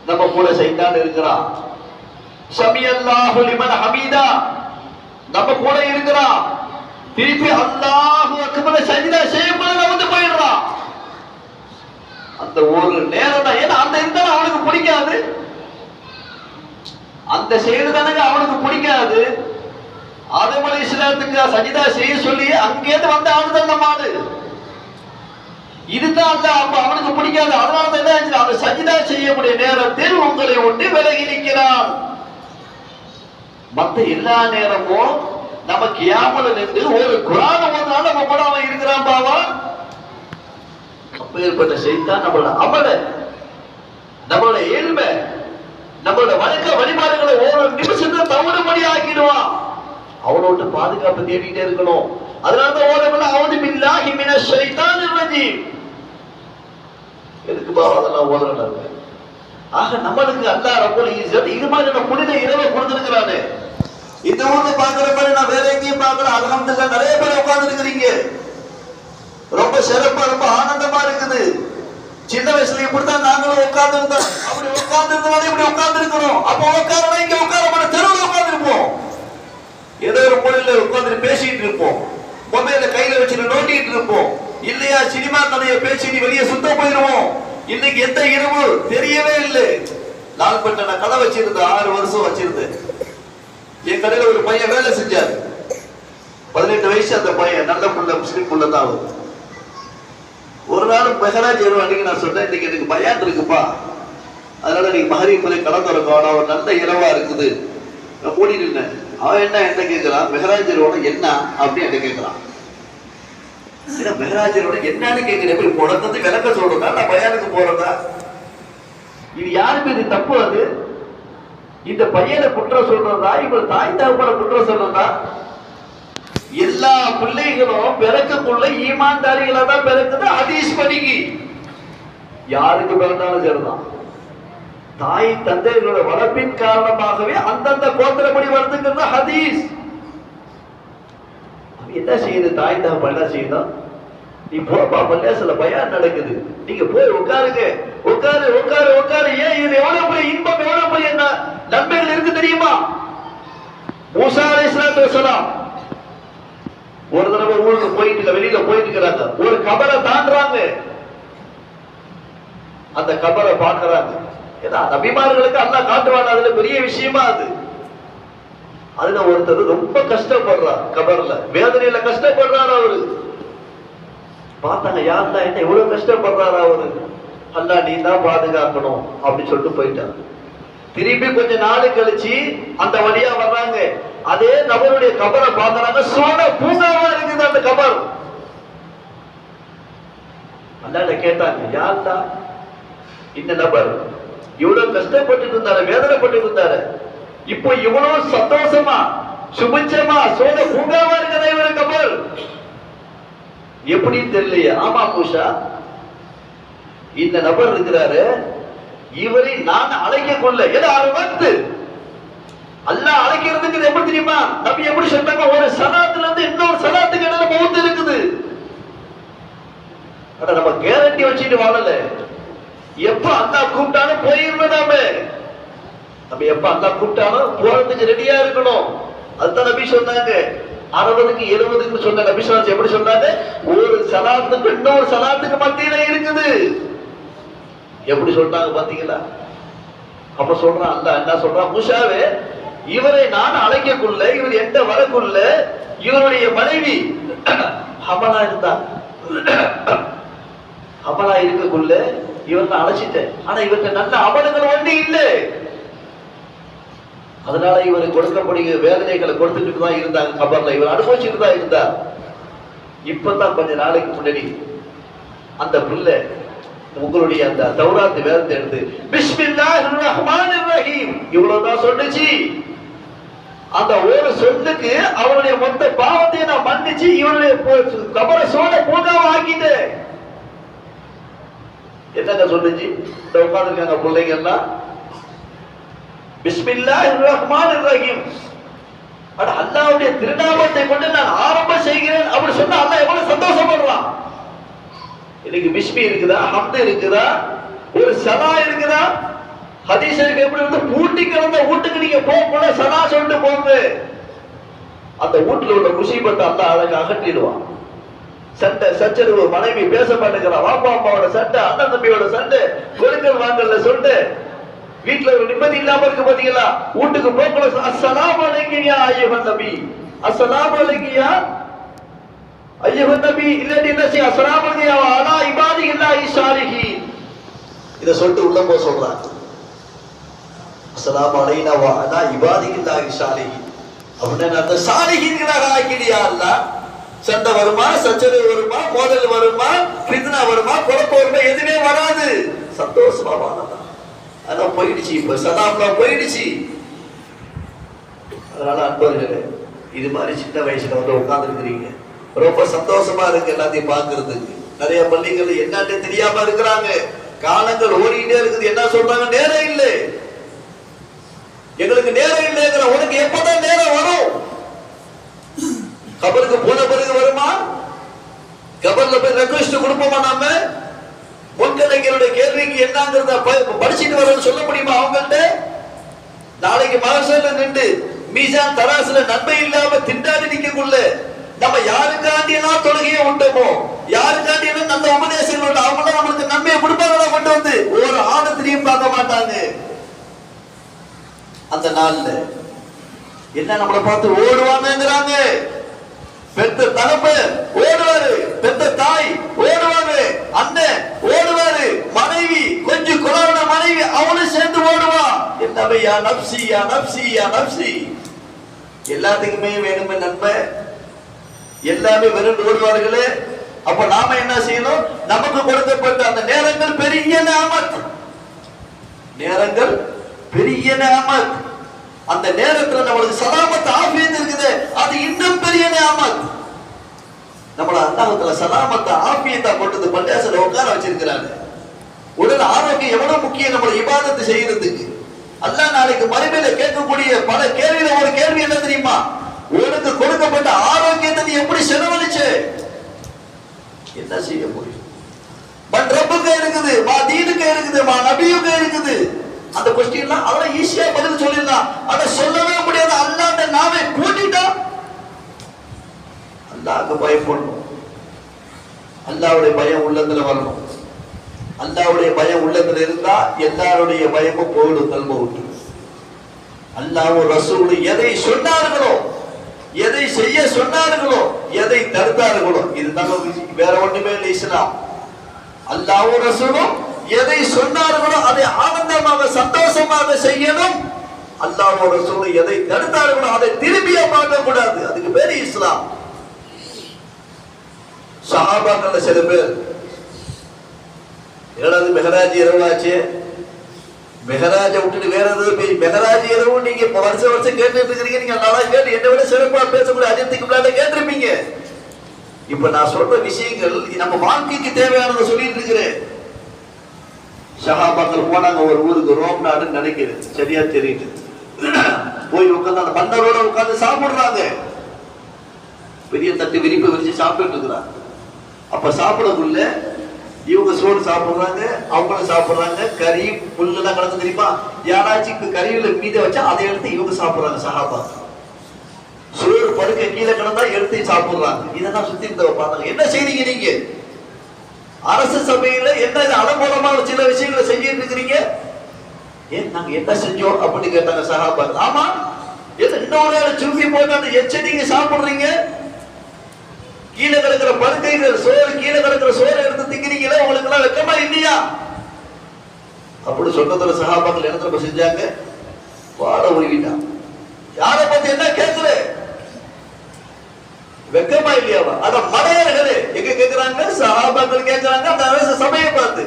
நம்ம கூட ஷைத்தான் இருக்கிறான். சமி அல்லாஹு லிமன் ஹமீதா. நம்ம கூட இருக்கிறான். திருப்பி அல்லாஹு அக்பர் சஜ்தா செய்யும்போது வந்து போயிடுறான். அந்த ஒரு நேரம் தான். ஏன்னா அந்த இருந்தாலும் அவனுக்கு பிடிக்காது, அந்த செயல் தானங்க அவனுக்கு பிடிக்காது. ஆதம் அலைஹிஸ்ஸலாத்துக்கு சஜ்தா செய்ய சொல்லி அங்கேயிருந்து வந்து ஆடுதான் நம்ம ஆடு. இதுதான் அப்ப அவனுக்கு பிடிக்காது. அதனால தான் என்ன, அந்த சஜ்தா செய்யக்கூடிய நேரத்தில் உங்களை விட்டு விலகி நிற்கிறான். மற்ற எல்லா நேரமும் நம்ம கியாமல நின்று ஒரு குர்ஆன் ஓதுனால நம்ம கூட அவன் இருக்கிறான் பாவா. அப்பேற்பட்ட ஷைத்தான் நம்மளோட அமல, நம்மளோட இல்ம, நம்மளோட வணக்க வழிபாடுகளை ஒரு நிமிஷத்துல தவறுபடி ஆக்கிடுவான். அவனோட பாதுகாப்பு தேடிட்டே இருக்கணும். அதனாலதான் ஓதவெல்லாம் அவுது பில்லாஹி மினஷ் ஷைத்தானிர் ரஜீம். எதுக்கு பாவா அதெல்லாம் ஓதுறாங்க? ஆக நம்மளுக்கு அல்லாஹ் ரப்பல் இஸ்ஸத் இது மாதிரி நம்ம புனித இரவை கொடுத்திருக்கிறானே. இந்த ஊர்ல பாக்குற மாதிரி நான் வேற எங்கேயும் பார்க்கல. அல்ஹம்துலில்லாஹ் நிறைய பேர் உட்கார்ந்து இருக்கிறீங்க. ரொம்ப சிறப்பா, ரொம்ப ஆனந்தமா இருக்குது. சின்ன வயசுல இப்படித்தான் நாங்களும் உட்கார்ந்து இருந்தோம். அப்படி உட்கார்ந்து இருந்தனால இப்படி உட்கார்ந்து இருக்கணும். அப்ப உட்காரணும், இங்க உட்கார மாட்டோம், தெருவில் உட்கார்ந்து இருப்போம். ஏதோ ஒரு பொருள்ல உட்கார்ந்து பேசிட்டு இருப்போம், மொபைல கையில வச்சுட்டு நோண்டிட்டு இருப்போம். இல்லையா சினிமா கதையை பேசிட்டு வெளியே சுத்த போயிருவோம். இன்னைக்கு எந்த இரவு தெரியவே இல்லை. லால்பட்ட நான் கடை வச்சிருந்தேன், 6 வருஷம் வச்சிருந்தேன். என் கடையில ஒரு பையன் வேலை செஞ்சார். 18 வயசு அந்த பையன், நல்ல புள்ள, முஸ்லிம் புள்ள தான். ஒரு நாள் மெஹராஜ் அன்னைக்கு நான் சொன்னேன், இன்னைக்கு எனக்கு பயான் இருக்குப்பா, அதனால நீங்க மஹரிப் போய் கடை திறக்கணும், ஒரு நல்ல இரவா இருக்குது. நான் மூடி நின்னேன். அவன் என்ன கேட்கிறான், மெஹராஜ் என்ன அப்படி என்ன கேட்கிறான். மெஹராஜ் என்னன்னு கேட்கிறேன். எப்படி உனக்கு விளக்க சொல்றதா, நான் பயானுக்கு போறதா? இது யாருக்கு இது தப்பு? அது இந்த பையனை குற்றம் சொல்றதா, இவர் தாய் தகப்பனை குற்றம் சொல்றதா? எல்லா பிள்ளைகளும் பிறக்கக்குள்ள ஈமான்தாரிகளா தான் பிறக்குது ஹதீஸ் படிக்கு. யாருக்கு பிறந்தாலும் சரிதான். தாய் தந்தைகளோட வளர்ப்பின் காரணமாகவே அந்தந்த கோத்திரப்படி வருதுங்கிறது ஹதீஸ். என்ன செய்யுது தாய் தகப்பன்? என்ன செய்யணும்? நீ போப்பா, பள்ளியாசல பயான் நடக்குது, நீங்க போய் உட்காருங்க. உட்காரு உட்காரு உட்காரு. ஏன் இது எவ்வளவு பெரிய இன்பம், எவ்வளவு பெரிய நன்மைகள் இருக்கு தெரியுமா? மூசா அலைஹிஸ்ஸலாத்து வஸலாம் ஒரு தடவை ஊருக்கு போயிட்டு வெளியில போயிட்டு இருக்கிறாங்க. ஒரு கபரை தாண்டுறாங்க. அந்த கபரை பார்க்கறாங்க. ஏன்னா நபிமார்களுக்கு அல்லாஹ் காட்டுவான், அதுல பெரிய விஷயமா அது. அதுல ஒருத்தர் ரொம்ப கஷ்டப்படுறார், கபர்ல வேதனையில கஷ்டப்படுறாரு. அவரு பார்த்தாங்க, யாருந்தா என்ன எவ்வளவு கஷ்டப்படுறாரு அவரு. அல்லாஹ் நீ தான் பாதுகாக்கணும் அப்படின்னு சொல்லிட்டு போயிட்டாங்க. திரும்பி கொஞ்ச நாள் கழிச்சு அந்த வழியா வர்றாங்க. அதே நபருடைய கபரை பார்க்கறாங்க. சோன பூங்காவா இருக்குது அந்த கபர். அல்லாஹ்ட்ட கேட்டாங்க, யாருந்தா இந்த நபர்? இவ்வளவு கஷ்டப்பட்டு இருந்தாரு, வேதனைப்பட்டு இருந்தாரு, இப்போ இவ்வளவு சந்தோஷமா சுபிச்சமா சோன பூங்காவா இருக்கிற இவரு கபர் எப்படின்னு தெரியலையா? ஆமா பூஷா, இந்த நபர் இருக்கிறாரு, இவரை நான் அழைக்க கொள்ள வந்து அல்லாஹ் அழைக்கிறதுக்கு எப்படி தெரியுமா? நபி எப்படி சொன்னாங்க? ஒரு சலாத்துல இருந்து இன்னொரு சலாத்துக்கு இடையில மௌத் இருக்குது. ஆனா நம்ம கேரண்டி வச்சுட்டு வாழல. எப்ப அல்லாஹ் கூப்பிட்டாலும் போயிருந்தாமே. நம்ம எப்ப அல்லாஹ் கூப்பிட்டாலும் போறதுக்கு ரெடியா இருக்கணும். அதுதான் நபி சொன்னாங்க. 60க்கு 70க்கு சொன்ன நபி ஸல்லல்லாஹு எப்படி சொன்னாங்க? ஒரு சலாத்துக்கு இன்னொரு சலாத்துக்கு மத்தியில இருக்குது. எப்படி சொல்றாங்க பாத்தீங்களா? அப்ப சொல்றான் அல்லாஹ் என்ன சொல்றான்? மூசாவே, இவரை நான் அழைக்கக்குள்ள, இவர் எந்த வரக்குள்ள, இவருடைய மனைவி ஹமலா இருந்தா, ஹமலா இருக்கக்குள்ள இவரை அழைச்சிட்டேன். ஆனா இவர்கிட்ட நல்ல அமலங்கள் ஒண்ணு இல்லை. அதனால இவருக்கு கொடுக்கக்கூடிய வேதனைகளை கொடுத்துட்டு தான் இருந்தாங்க கபர்ல. இவர் அனுபவிச்சுட்டு தான் இருந்தார். இப்பதான் கொஞ்ச நாளைக்கு முன்னாடி அந்த பிள்ளை உங்களுடைய அந்த தௌராத் வேதத்தை எடுத்து பிஸ்மில்லாஹிர் ரஹ்மானிர் ரஹீம் இவ்வளவுதான் சொன்னுச்சு. அந்த ஒரு சொல்லுக்கு அவருடைய மொத்த பாவத்தை நான் மன்னிச்சு இவருடைய கபர சோட பூஜாவை ஆக்கிட்டேன். என்னங்க சொல்லுச்சு? இந்த உட்கார்ந்துருக்காங்க பிள்ளைங்க எல்லாம் பிஸ்மில்லாஹிர் ரஹ்மானிர் ரஹீம், அல்லாஹ்வுடைய திருநாமத்தை கொண்டு நான் ஆரம்பம் செய்கிறேன் அப்படி சொன்னா அல்லாஹ் எவ்வளவு சந்தோஷப்படுறான். இன்னைக்கு பிஸ்மி இருக்குதா, ஹம்து இருக்குதா, ஒரு சலா இருக்குதா? ஹதீஸுக்கு எப்படி வந்து பூட்டி கிடந்த வீட்டுக்கு நீங்க போக சலா சொல்லிட்டு போங்க, அந்த வீட்டுல உள்ள முசீபத்தை அல்லாஹ் அழகு அகற்றிடுவான். சண்டை சச்சரவு, மனைவி பேச மாட்டேங்கிறான், வாப்பா அம்மாவோட சண்டை, அண்ணன் தம்பியோட சண்டை, கொடுக்கல் வாங்கல சொல்லிட்டு வீட்டுல ஒரு நிம்மதி இல்லாம இருக்கு பாத்தீங்களா? வீட்டுக்கு போக அஸ்ஸலாமு அலைக்கும் யா அய்யுஹன் நபி, அஸ்ஸலாமு அலைக்கும் யா அய்யுஹன் நபி, இல்லாட்டி என்ன செய்ய அஸ்ஸலாமு அலைக்கும் யா அலா இபாதில்லாஹி ஸாலிஹீன், இத சொல்லிட்டு உள்ள போக சொல்றாங்க. அஸ்ஸலாமு அலைனா வ அலா இபாதில்லாஹி ஸாலிஹீன் அப்படின்னா அந்த சாலிஹீன்களாக ஆக்கிடியா அல்லாஹ். சண்டை வருமா, சச்சரவு வருமா, மோதல் வருமா, ஃபித்னா வருமா, குழப்பம் வருமா, எதுவுமே வராது. சந்தோஷமா வாழலாம். அதான் போயிடுச்சு, இப்ப சதாப்லாம் போயிடுச்சு. அதனால அன்பர்களே, இது மாதிரி சின்ன வயசுல வந்து உட்கார்ந்துருக்கிறீங்க, ரொம்ப சந்தோஷமா இருக்கு எல்லாத்தையும் பார்க்கறதுக்கு. நிறைய பள்ளிகள் என்னன்னு தெரியாம இருக்கிறாங்க. காலங்கள் ஓடிக்கிட்டே இருக்குது. என்ன சொல்றாங்க? நேரம் இல்லை, எங்களுக்கு நேரம் இல்லைங்கிற. உனக்கு எப்பதான் நேரம் வரும்? கபருக்கு போன பிறகு வருமா? கபர்ல போய் ரெக்வெஸ்ட் கொடுப்போமா? நாம முன்கலைஞருடைய கேள்விக்கு என்னங்கிறத படிச்சுட்டு வரன்னு சொல்ல முடியுமா அவங்கள்ட்ட? நாளைக்கு மகசூல நின்று மீசான் தராசுல நன்மை இல்லாம திண்டாடி நிக்கக்குள்ள நம்ம யாருக்காண்டி எல்லாம் தொழுகையை விட்டோமோ, யாருக்காண்டி எல்லாம் நல்ல உபதேசம் அவங்க நம்மளுக்கு நன்மையை கொடுப்பாங்களா? கொண்டு வந்து ஒரு ஆணத்திலையும் பார்க்க மாட்டாங்க. அந்த நாள்ல என்ன நம்மளை பார்த்து ஓடுவாங்கிறாங்க. பெத்த தகப்பன் ஓடுவாரு, பெத்த தாய் ஓடுவாரு, அண்ணன் ஓடுவாரு, மனைவி கொஞ்சம் குழான மனைவி அவனும் சேர்ந்து ஓடுவா. என்னவே யா நப்சி யா நப்சி யா நப்சி. எல்லாத்துக்குமே வேணுமே நன்மை, எல்லாமே வெறும் ஓடுவார்களே. அப்ப நாம என்ன செய்யணும்? நமக்கு கொடுக்கப்பட்ட அந்த நேரங்கள் பெரிய நிஅமத், நேரங்கள் பெரிய நிஅமத். அந்த நேரத்துல நம்மளுக்கு சலாமத் ஆஃபியத் இருக்குது, அது இன்னும் பெரிய நிஅமத். நம்மள அல்லாஹ்வுல சலாமத் ஆஃபியத்தா கொண்டு பள்ளியாசல உட்கார வச்சிருக்கிறாங்க. உடல் ஆரோக்கியம் எவ்வளவு முக்கியம் நம்மள இபாதத் செய்யறதுக்கு. அல்லாஹ் நாளைக்கு மறுமையில கேட்கக்கூடிய பல கேள்வியில ஒரு கேள்வி என்ன தெரியுமா? உனக்கு கொடுக்கப்பட்ட ஆரோக்கியத்தை நீ எப்படி செலவழிச்ச? என்ன செய்ய முடியும்? மன் ரப்புக்கு இருக்குது, மா தீனுக்கு இருக்குது, மா நபியுக்கு இருக்குது. அந்த கொஸ்டின்லாம் அவ்வளவு ஈஸியா பதில் சொல்லிடலாம். அதை சொல்லவே முடியாது. அல்லாஹ்ட்ட நாமே கூட்டிட்டா அல்லாஹ்க்கு பயப்படணும். அல்லாஹ்வுடைய பயம் உள்ளத்துல வரணும். அல்லாஹ்வுடைய பயம் உள்ளத்துல இருந்தா எல்லாருடைய பயமும் போயிடும், கல்ம விட்டு. அல்லாஹ்வும் ரசூல் எதை சொன்னார்களோ, எதை செய்ய சொன்னார்களோ, எதை தடுத்தார்களோ, இதுதான் வேற ஒண்ணுமே இல்லை இஸ்லாம். அல்லாஹ்வும் ரசூலும் எதை சொன்னார்களோ அதை ஆனந்தமாக சந்தோஷமாக செய்யணும். அல்லாஹ்வோட ரசூல் எதை தடுத்தார்களோ அதை திரும்பிய பார்க்க கூடாது. அதுக்கு பேரு இஸ்லாம். சஹாபாக்கள் சில பேர் ஏழாவது மெஹராஜ் இரவாச்சு, மெஹராஜ விட்டுட்டு வேற ஏதாவது போய் மெஹராஜ் இரவு நீங்க வருஷம் வருஷம் கேட்டுட்டு இருக்கிறீங்க. நீங்க நல்லா கேட்டு என்னை விட சிறப்பா பேசக்கூடிய அஜித்துக்கு முன்னாடி கேட்டிருப்பீங்க. இப்ப நான் சொல்ற விஷயங்கள் நம்ம வாழ்க்கைக்கு தேவையானதை சொல்லிட்டு இருக்கிறேன். சஹாபாக்கள் போனாங்க ஒரு ஊருக்கு, ரோம் நாடுன்னு நினைக்கிறேன், சரியா தெரியுது. போய் உட்காந்து அந்த மன்னரோட உட்காந்து சாப்பிடுறாங்க. பெரிய தட்டு விரிப்பு விரிச்சு சாப்பிட்டு இருக்கிறாங்க. அப்ப சாப்பிடக்குள்ள இவங்க சோறு சாப்பிடுறாங்க, அவங்களும் சாப்பிடுறாங்க. கறி புல்லுலாம் கலந்து தெரியுமா? யாராச்சும் கறியில மீத வச்சா அதை எடுத்து இவங்க சாப்பிடுறாங்க. சஹாபாக்கள் சோறு படுக்க கீழே கிடந்தா எடுத்து சாப்பிடுறாங்க. இதெல்லாம் சுத்தி இருந்த பார்த்தாங்க. என்ன செய்றீங்க நீங்க? அரசு சபையில என்ன அலங்கோலமான சில விஷயங்களை செஞ்சிட்டு இருக்கிறீங்க? ஏன் நாங்க என்ன செஞ்சோம் அப்படின்னு கேட்டாங்க சஹாபாக்கள். ஆமா, இன்னொரு சுருக்கி போட்டு அந்த எச்ச நீங்க சாப்பிடுறீங்க, கீழே கிடக்கிற படுக்கைகள் சோறு, கீழே கிடக்கிற சோறு எடுத்து திங்கிறீங்களே, உங்களுக்கு எல்லாம் வெக்கமா இல்லையா? அப்படி சொன்னதோட சஹாபாக்கள் இடத்துல செஞ்சாங்க, வாழ உருவிட்டான். யாரை பத்தி என்ன கேட்கல? வெக்கமா இல்லையாவா? அத மடையர்களே எங்க கேக்குறாங்க? சஹாபாக்கள் கேக்குறாங்க அந்த அரச சபையை பார்த்து,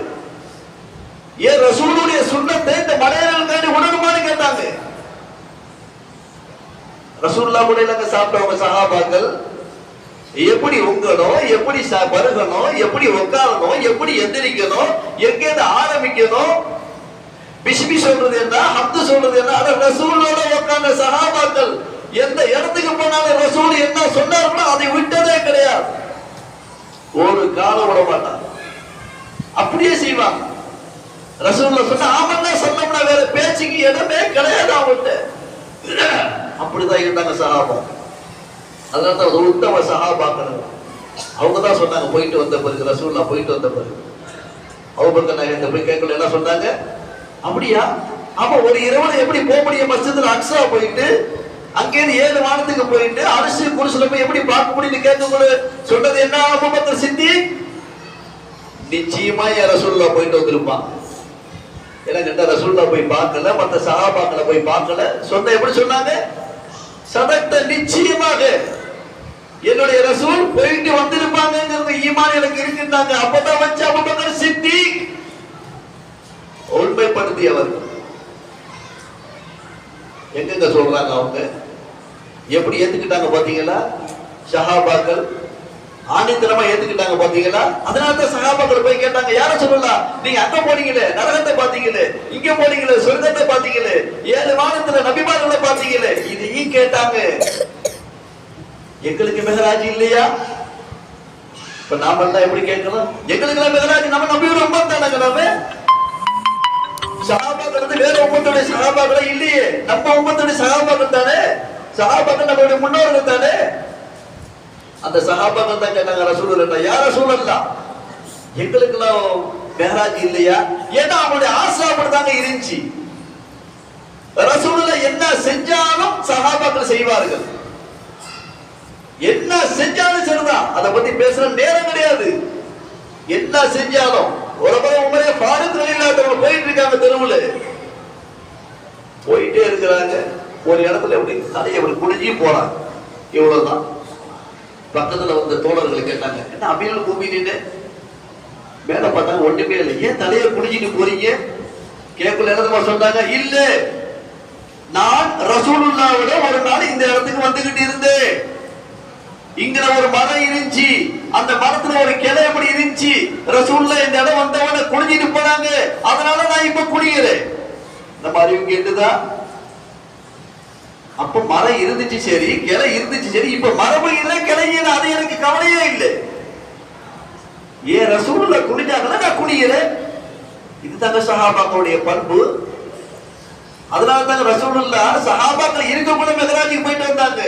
ஏன் ரசூலுடைய சுன்னத்தை இந்த மடையர்களுக்காண்டி உணருமான்னு கேட்டாங்க. ரசூலுல்லாஹ் கூட இல்லங்க சாப்பிட்டவங்க சஹாபாக்கள் எப்படி உங்கணும், எப்படி பருகணும், எப்படி உட்காரணும், எப்படி எந்திரிக்கணும், எங்கேருந்து ஆரம்பிக்கணும், பிஸ்மி சொல்றது என்ன, ஹம்து சொல்றது என்ன, அத ரசூலோட உட்கார்ந்த சஹாபாக்கள் எந்த இடத்துக்கு போனாலும் ரசூல் என்ன சொன்னார்களோ அதை விட்டதே கிடையாது. ஒரு காலம் விட மாட்டாங்க, அப்படியே செய்வாங்க. ரசூலுல்லாஹ் சொன்னா ஆமன்னா சொன்னோம்னா வேற பேச்சுக்கு இடமே கிடையாது அவங்கள்ட்ட. அப்படிதான் இருந்தாங்க சஹாபா. அதனால தான் ஒரு உத்தம சஹாபாக்கள் அவங்க தான் சொன்னாங்க, போயிட்டு வந்த பிறகு ரசூலுல்லாஹ் போயிட்டு வந்த பிறகு அபூபக்கர் நாயகம் போய் கேட்கல என்ன சொன்னாங்க, அப்படியா ஆமா ஒரு இரவுல எப்படி போக முடியும், மஸ்ஜிதுல் அக்ஸா போயிட்டு அங்கேயிருந்து 7 வானத்துக்கு போயிட்டு அரிசி குருசுல போய் எப்படி பார்க்க முடியும்னு கேட்கும்போது சொன்னது என்ன, அபூபக்கர் சித்திக் நிச்சயமா ரசூலுல்லாஹ் போயிட்டு வந்திருப்பான். ஏன்னா கேட்டா ரசூலுல்லாஹ் போய் பார்க்கல, மற்ற சஹாபாக்களை போய் பார்க்கல. சொன்ன எப்படி சொன்னாங்க, சதக்த நிச்சயமாக என்னுடைய ரசூல் போயிட்டு வந்திருப்பாங்கிறது ஈமான் எனக்கு இருக்குன்னாங்க. அப்பதான் வச்சு அபூபக்கர் சித்திக் உண்மைப்படுத்தியவர். எங்க சொல்றாங்க அவங்க எப்படி ஏத்துக்கிட்டாங்க பாத்தீங்களா? சஹாபாக்கள் ஆணித்தரமா ஏத்துக்கிட்டாங்க பாத்தீங்களா? அதனாலதான் சஹாபாக்கள் போய் கேட்டாங்க, யார சொல்லலாம், நீங்க அங்க போனீங்களே நரகத்தை பாத்தீங்களே, இங்க போனீங்களே சொர்க்கத்தை பாத்தீங்களே, 7 வானத்துல நபிமார்களை பாத்தீங்களே, இதையும் கேட்டாங்க. எங்களுக்கு மெஹராஜ் இல்லையா? இப்ப நாம எல்லாம் எப்படி கேட்கலாம், எங்களுக்கு எல்லாம் மெஹராஜ் நம்ம நபியோட உம்மத் தானங்க. நாம சஹாபாக்கள் வேற உம்மத்துடைய சஹாபாக்களே இல்லையே, நம்ம உம்மத்துடைய சஹாபாக்கள் தானே, சஹாபாக்கள் நம்மளுடைய முன்னோர்கள் தானே. அந்த சஹாபாக்கள் தான் கேட்டாங்க ரசூலுல்லாஹ், யா ரசூலல்லாஹ் எங்களுக்கு எல்லாம் மெஹராஜ் இல்லையா? ஏன்னா அவங்களுடைய ஆசை அப்படிதாங்க இருந்துச்சு. ரசூலுல்லாஹ் என்ன செஞ்சாலும் சஹாபாக்கள் செய்வார்கள், என்ன செஞ்சாலும் சரிதான், அதை பத்தி பேசுற நேரம் கிடையாது. என்ன செஞ்சாலும் ஒரு பக்கம் உமரே ஃபாரூக் ரலியல்லாஹு போயிட்டு இருக்காங்க, தெருவுல போயிட்டே இருக்கிறாங்க. ஒரு இடத்துல எப்படி தலையை அப்படி குனிஞ்சி போறாங்க, இவ்வளவுதான். பக்கத்துல வந்த தோழர்களை கேட்டாங்க, என்ன அமீருல் முஃமினீன் மேல பார்த்தாங்க ஒண்ணுமே இல்லை, ஏன் தலையை குனிஞ்சிட்டு போறீங்க? கேட்கல என்ன சொன்னாங்க, இல்ல நான் ரசூலுல்லாஹ்வோட ஒரு நாள் இந்த இடத்துக்கு வந்துகிட்டு இருந்தேன், இங்க ஒரு மரம் இருந்துச்சு, அந்த மரத்துல ஒரு கிளை எப்படி இருந்துச்சு, ரசூலுல்லாஹ் இந்த இடம் வந்தவன குனிஞ்சிட்டு போனாங்க, அதனால நான் இப்ப குனிகிறேன். நம்ம அறிவு கேட்டுதா? அப்ப மரம் இருந்துச்சு சரி, கிளை இருந்துச்சு சரி, இப்ப மரமும் இல்லை கிளையும் அது எனக்கு கவலையே இல்லை. ஏன் ரசூலுல்லாஹ் குனிஞ்சாங்களா, நான் குனிகிறேன். இதுதாங்க சஹாபாக்களுடைய பண்பு. அதனால தாங்க ரசூலுல்லாஹ் சஹாபாக்கள் இருக்கக்குள்ள மெஹராஜுக்கு போயிட்டு வந்தாங்க.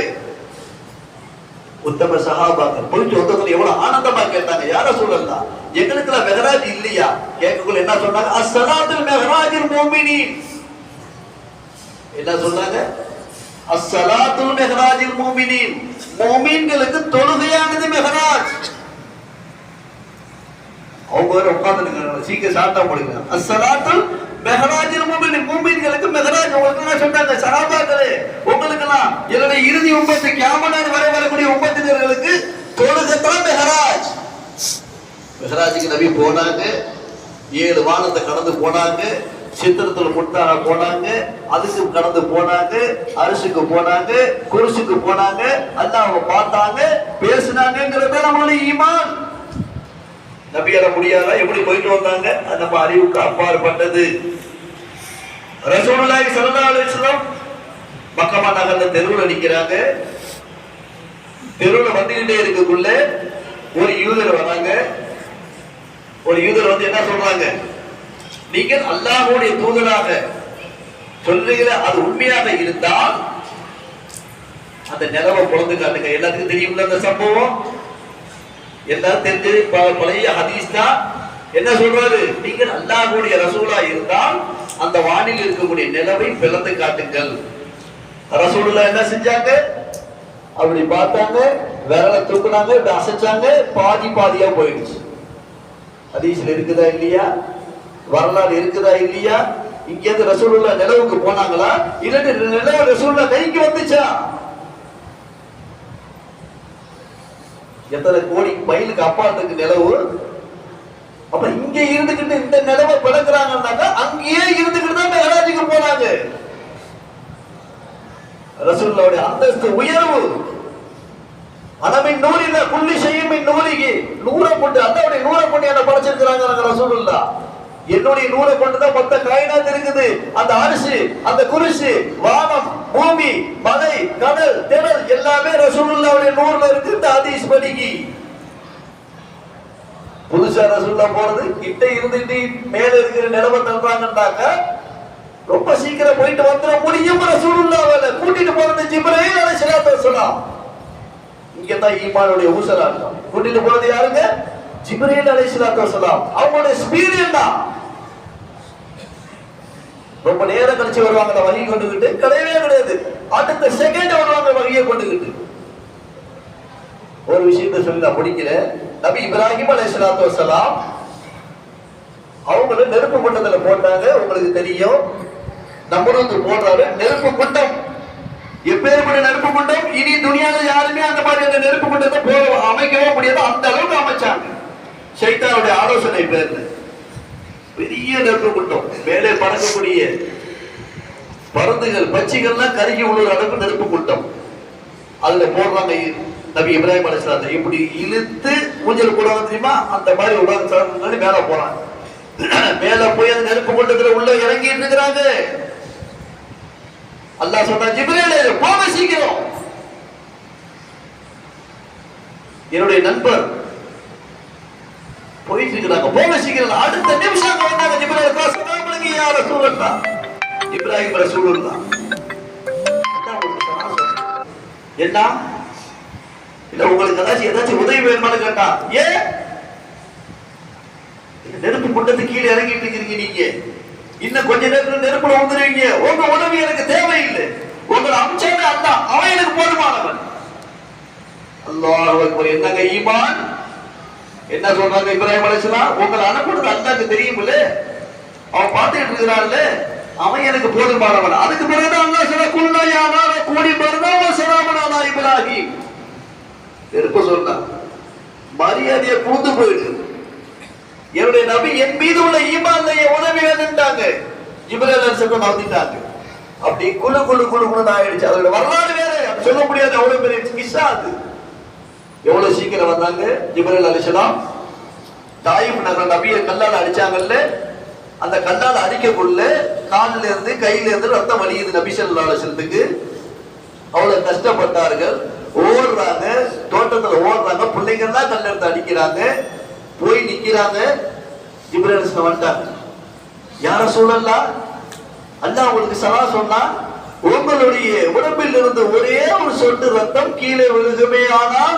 உத்தம சஹாபாக்கள் போயிட்டு வந்ததுல எவ்வளவு ஆனந்தமா கேட்டாங்க, யா ரசூலல்லாஹ் எங்களுக்கு மெஹராஜ் இல்லையா? கேட்கக்குள்ள என்ன சொன்னாங்க, அஸ்ஸலாத்துல் மெஹராஜில் முஃமினீன். என்ன சொன்னாங்க, அஸ்ஸலாத்துல் மெஹராஜில் முஃமினீன், முஃமின்களுக்கு தொழுகையானது மெஹராஜ். அவங்க உட்கார்ந்துருக்காங்க, சீக்கிரம் சாட்டா போடுங்க. அஸ்ஸலாத்துல் மெஹராஜில் முஃமினீன், முஃமின்களுக்கு மெஹராஜ். உங்களுக்கு சொன்னாங்க சஹாபாக்களே, உங்களுக்கெல்லாம் என்னுடைய இறுதி உம்மத்து கியாமத் வரை வரக்கூடிய உம்மத்தினர்களுக்கு தொழுகைதான் மெஹராஜ். மெஹராஜுக்கு நபி போனாங்க, 7 வானத்தை கடந்து போனாங்க, சித்திரத்துல முன்தாக போனாங்க, அதுக்கு கடந்து போனாங்க, அரிசுக்கு போனாங்க, குருசுக்கு போனாங்க, அல்லாஹ்வை பார்த்தாங்க, பேசினாங்கிறது நம்மளுடைய ஈமான். நபியால முடியாதா? எப்படி போயிட்டு வந்தாங்க? அது நம்ம அறிவுக்கு அப்பாற்பட்டது. ரசூலுல்லாஹி ஸல்லல்லாஹு அலைஹி வஸல்லம் மக்கமா நகர்ல தெருவுல நிக்கிறாங்க. தெருவுல வந்துகிட்டே இருக்கக்குள்ள ஒரு யூதர் வராங்க. ஒரு யூதர் வந்து என்ன சொல்றாங்க, நீங்கள் அல்லாஹ்வுடைய தூதராக சொல்றீங்க, அது உண்மையாக இருந்தால் அந்த நிலவை பொழுது காட்டுங்க. எல்லாத்துக்கும் தெரியும்ல அந்த சம்பவம், எல்லாரும் தெரிஞ்சு பழைய ஹதீஸ் தான். என்ன சொல்றாரு, நீங்கள் அல்லாஹ்வுடைய ரசூலா இருந்தால் அந்த வானில் இருக்கக்கூடிய நிலவை பிளந்து காட்டுங்கள். ரசூலுல்லாஹ் என்ன செஞ்சாங்க, அப்படி பார்த்தாங்க, விரலை தூக்குனாங்க, இப்படி அசைச்சாங்க, பாதி பாதியா போயிடுச்சு. ஹதீஸ்ல இருக்குதா இல்லையா? வரலாறு இருக்குதா இல்லையா? இங்க இருந்து ரசூலுல்லாஹ் நிலவுக்கு போனாங்களா, இல்ல நிலவு ரசூலுல்லாஹ் கைக்கு வந்துச்சா? எத்தனை கோடி மைலுக்கு அப்பாட்டுக்கு நிலவு. அப்ப இங்க இருந்துகிட்டு இந்த நிலவை பிளக்குறாங்கன்னாக்கா அங்கேயே இருந்துகிட்டு தான் மெஹராஜுக்கு போனாங்க. ரசூலுல்லாஹ்வுடைய அந்தஸ்து உயர்வு. அனமின் நூறில புள்ளி செய்யும் நூறிக்கு நூறை கொண்டு அல்லாஹ்வுடைய நூறை கொண்டு என்ன படைச்சிருக்கிறாங்க ரசூலுல்லாஹ். என்னுடைய நூறை கொண்டுதான் மொத்த காயினாத் இருக்குது. அந்த அரிசி, அந்த குரிசி, வானம், பூமி, மலை, கடல், திடல் எல்லாமே ரசூலுல்லாஹ்வுடைய நூறுல இருக்கு. இந்த ஹதீஸ் படிக்கி புதுசா ரசூலுல்லாஹ் போறது கிட்ட இருந்துட்டு மேல இருக்கிற நிலவை தள்ளுறாங்கன்னாக்க ரொம்ப சீக்கிரம் போயிட்டு வந்துட முடியும். ரசூலுல்லாஹ்வை கூட்டிட்டு போறது ஜிப்ரீல் அலைஹிஸ்ஸலாத்து வஸலாம். இங்கதான் ஈமானுடைய ஊசலா இருக்கும். கூட்டிட்டு போறது யாருங்க? ஜிப்ரீல் அலைஹிஸ்ஸலாத்து வஸலாம். அவங்களுடைய ஸ்பீடு என்ன? ரொம்ப நேரம் கழிச்சு வருவாங்க வகை கொண்டுகிட்டு, கிடையவே கிடையாது. அடுத்த செகண்ட் வருவாங்க வகையை கொண்டுகிட்டு. ஒரு விஷயத்தை சொல்லி நான் முடிக்கிறேன். நபி இப்ராஹிம் அலைஹிஸ்ஸலாத்து வஸலாம் அவங்கள நெருப்பு குண்டத்துல போட்டாங்க. உங்களுக்கு தெரியும், நம்ரூத் போடுறாரு நெருப்பு குண்டம். எப்பேற்பட்ட நெருப்பு குண்டம்? இனி துனியால யாருமே அந்த மாதிரி அந்த நெருப்பு குண்டத்தை அமைக்கவே முடியாது. அந்த அளவுக்கு அமைச்சாங்க. ஷைத்தானுடைய ஆலோசனை பேர்ல பெரிய நெருப்பு குண்டம், மேலே பறக்கக்கூடிய பருந்துகள் பட்சிகள்லாம் கருகி உள்ள அளவுக்கு நெருப்பு குண்டம். அதுல போடுறாங்க நபி இப்ராஹிம் அலைஹிஸ்ஸலாம். இப்படி இழுத்து ஊஞ்சல் போடுவாங்க தெரியுமா? அந்த மாதிரி உலக மேல போறாங்க. மேல போய் அந்த நெருப்பு குண்டத்துல உள்ள இறங்கிட்டு இருக்கிறாங்க. அல்லாஹ் சொன்னா, ஜிப்ரீல் போக சீக்கிரம். என்னுடைய நண்பர் போயிட்டு இருக்கிறாங்க, போக சீக்கிரம். அடுத்த நிமிஷம் வந்தாங்க ஜிப்ரீல், அஸ்ஸலாமு அலைக்கும் யா ரசூலல்லாஹ். இப்ராஹிம் ரசூலுல்லாஹ் என்ன இல்ல உங்களுக்கு ஏதாச்சும் உதவி வேணுமான்னு கேட்டா, ஏன் நெருப்பு குண்டத்து கீழே இறங்கிட்டு இருக்கீங்க நீங்க? இன்னும் கொஞ்ச நேரத்துல நெருப்புல வந்துருவீங்க. உங்க உதவி எனக்கு தேவையில்லை. உங்களை அம்சானே அல்லாஹ், அவன் எனக்கு போதுமானவன். அல்லாஹ் அக்பர். என்னங்க ஈமான்? என்ன சொல்றாங்க இப்ராஹிம் அலைஹிஸ்ஸலாம்? உங்களை அனுப்புறது அல்லாஹ்க்கு தெரியுமில்ல, அவன் பார்த்துட்டு இருக்கிறான்ல, அவன் எனக்கு போதுமானவன். அதுக்கு பிறகுதான் அல்லாஹ் சொல்ல, குல்லா யா நார கூடி பர்தா ஸலாமுன் அலா இப்ராஹிம். நெருப்பு சொன்னா மரியாதையை கூந்து போயிடு. என்னுடைய நபி என் மீது உள்ள ஈமான்ல உதவி வேணும்ட்டாங்க. ஜிப்ரீல் அலைஹிஸ்ஸலாம் வந்துட்டாங்க. அப்படி குளு குளு குளு குளு ஆயிடுச்சு. அதோட வரலாறு வேற சொல்ல முடியாது. அவ்வளவு பெரிய கிஸ்ஸா அது. எவ்வளவு சீக்கிரம் வந்தாங்க ஜிப்ரீல் அலைஹிஸ்ஸலாம். தாயிஃப் நகர் நபியை கல்லால அடிச்சாங்கல்ல, அந்த கல்லால அடிக்கக்குள்ள காலில இருந்து கையில இருந்து ரத்தம் வலியுது நபி ஸல்லல்லாஹு அலைஹி வஸல்லத்துக்கு. அவ்வளவு கஷ்டப்பட்டார்கள். ஓடுறாங்க, தோட்டத்துல ஓடுறாங்க, பிள்ளைங்க எல்லாம் கல்ல எடுத்து அடிக்கிறாங்க. போய் நிக்கிறாங்க. ஜிப்ரீல் அலைஹிஸ்ஸலாம் வந்துட்டாங்க. யா ரசூலல்லாஹ், அல்லாஹ் உங்களுக்கு சலா சொன்னா, உங்களுடைய உடம்பில் இருந்து ஒரே ஒரு சொட்டு ரத்தம் கீழே விழுகுமே ஆனால்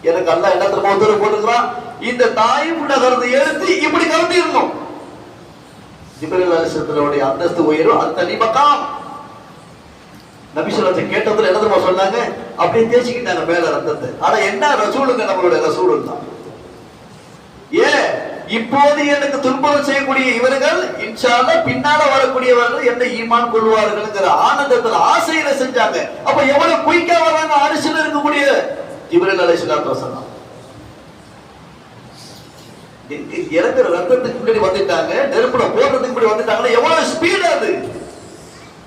எனக்கு அல்லாஹ் என்னத்துல உத்தரவு போட்டுக்கிறான், இந்த தாயிஃப் நகரத்தை எடுத்து இப்படி கவுத்திடணும். ஜிப்ரீல் அலைஹிஸ்ஸலாமுடைய அந்தஸ்து உயரும். அந்த நிபகம் நபி ஸல்லல்லாஹு கேட்டதுல என்ன சொன்னாங்க? அப்படியே தேய்ச்சிக்கிட்டாங்க மேல ரத்தத்தை. ஆனா என்ன ரசூலுங்க, நம்மளுடைய ரசூல் தான். ஏன் இப்போது எனக்கு துன்பம் செய்யக்கூடிய இவர்கள் இன்ஷா அல்லாஹ் பின்னால வரக்கூடியவர்கள் என்ன ஈமான் கொள்வார்கள்ங்கிற ஆனந்தத்துல ஆசையில செஞ்சாங்க. அப்ப எவ்வளவு குயிக்கா வராங்க அரிசில இருக்கக்கூடிய ஜிப்ரீல் அலைஹிஸ்ஸலாத்து வஸலாம். இறங்குற ரத்தத்துக்கு முன்னாடி வந்துட்டாங்க, நெருப்புல போடுறதுக்கு முன்னாடி வந்துட்டாங்க. எவ்வளவு ஸ்பீட் அது!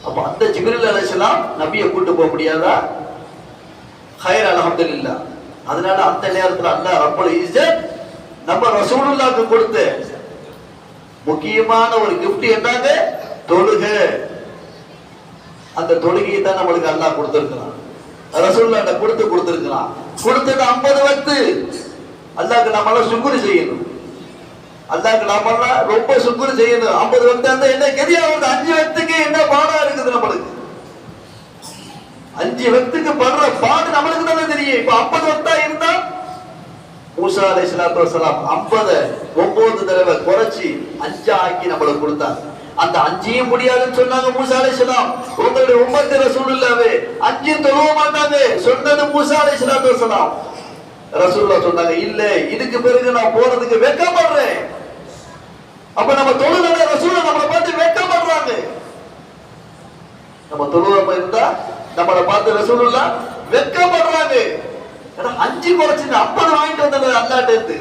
அப்ப அந்த ஜிப்ரீல் அலைஹிஸ்ஸலாம் நபியை கூட்டு போக முடியாதா? ஹைர் அல்ஹம்துலில்லாஹ். அதனால அந்த நேரத்துல அல்லாஹ் ரப்பல் இஸ்ஸத் நம்ம ரசூலுல்லாஹ்க்கு கொடுத்த முக்கியமான ஒரு gift என்னங்க? தொழுகை. அந்த தொழுகையை தான் நம்மளுக்கு அல்லாஹ் கொடுத்திருக்கிறான். ரசூலுல்லாஹ்ட்ட கொடுத்திருக்கிறான். கொடுத்தது 50 வக்து. அல்லாஹ்க்கு நாம சுக்ர் செய்யணும். அல்லாஹ்க்கு நாம ரொம்ப சுக்ர் செய்யணும். 50 வக்து அந்த என்ன கதியா வருது? 5 வக்துக்கு என்ன பாடம் இருக்குது நம்மளுக்கு? 5 வக்துக்கு படுற பாடு நம்மளுக்கு தானே தெரியும். இப்ப 50 வக்தா இருந்தா மூசா அலைஹிஸ்ஸலாத்து வஸலாம் 50 9 தடவை குறைச்சி 5 ஆக்கி நம்மளுக்கு கொடுத்தாங்க. அந்த 5யும் முடியாதுன்னு சொன்னாங்க மூசா அலைஹிஸ்ஸலாம். உங்களுடைய உம்மத்து ரசூலுல்லாஹ்வே 5 தொழுவ மாட்டாங்க சொன்னது மூசா அலைஹிஸ்ஸலாத்து வஸலாம். ரசூலுல்லாஹ் சொன்னாங்க, இல்ல இதுக்கு பிறகு நான் போறதுக்கு வெட்கப்படுறேன். அப்ப நம்ம தொழுதல ரசூலுல்லாஹ் நம்மளை பார்த்து வெட்கப்படுறாங்க. நம்ம தொழுவாம இருந்தா நம்மளை பார்த்து ரசூலுல்லாஹ் வெட்கப்படுறாங்க. 5 குறைச்சு 50 வாங்கிட்டு வந்தது அல்லாட்ட இருந்து.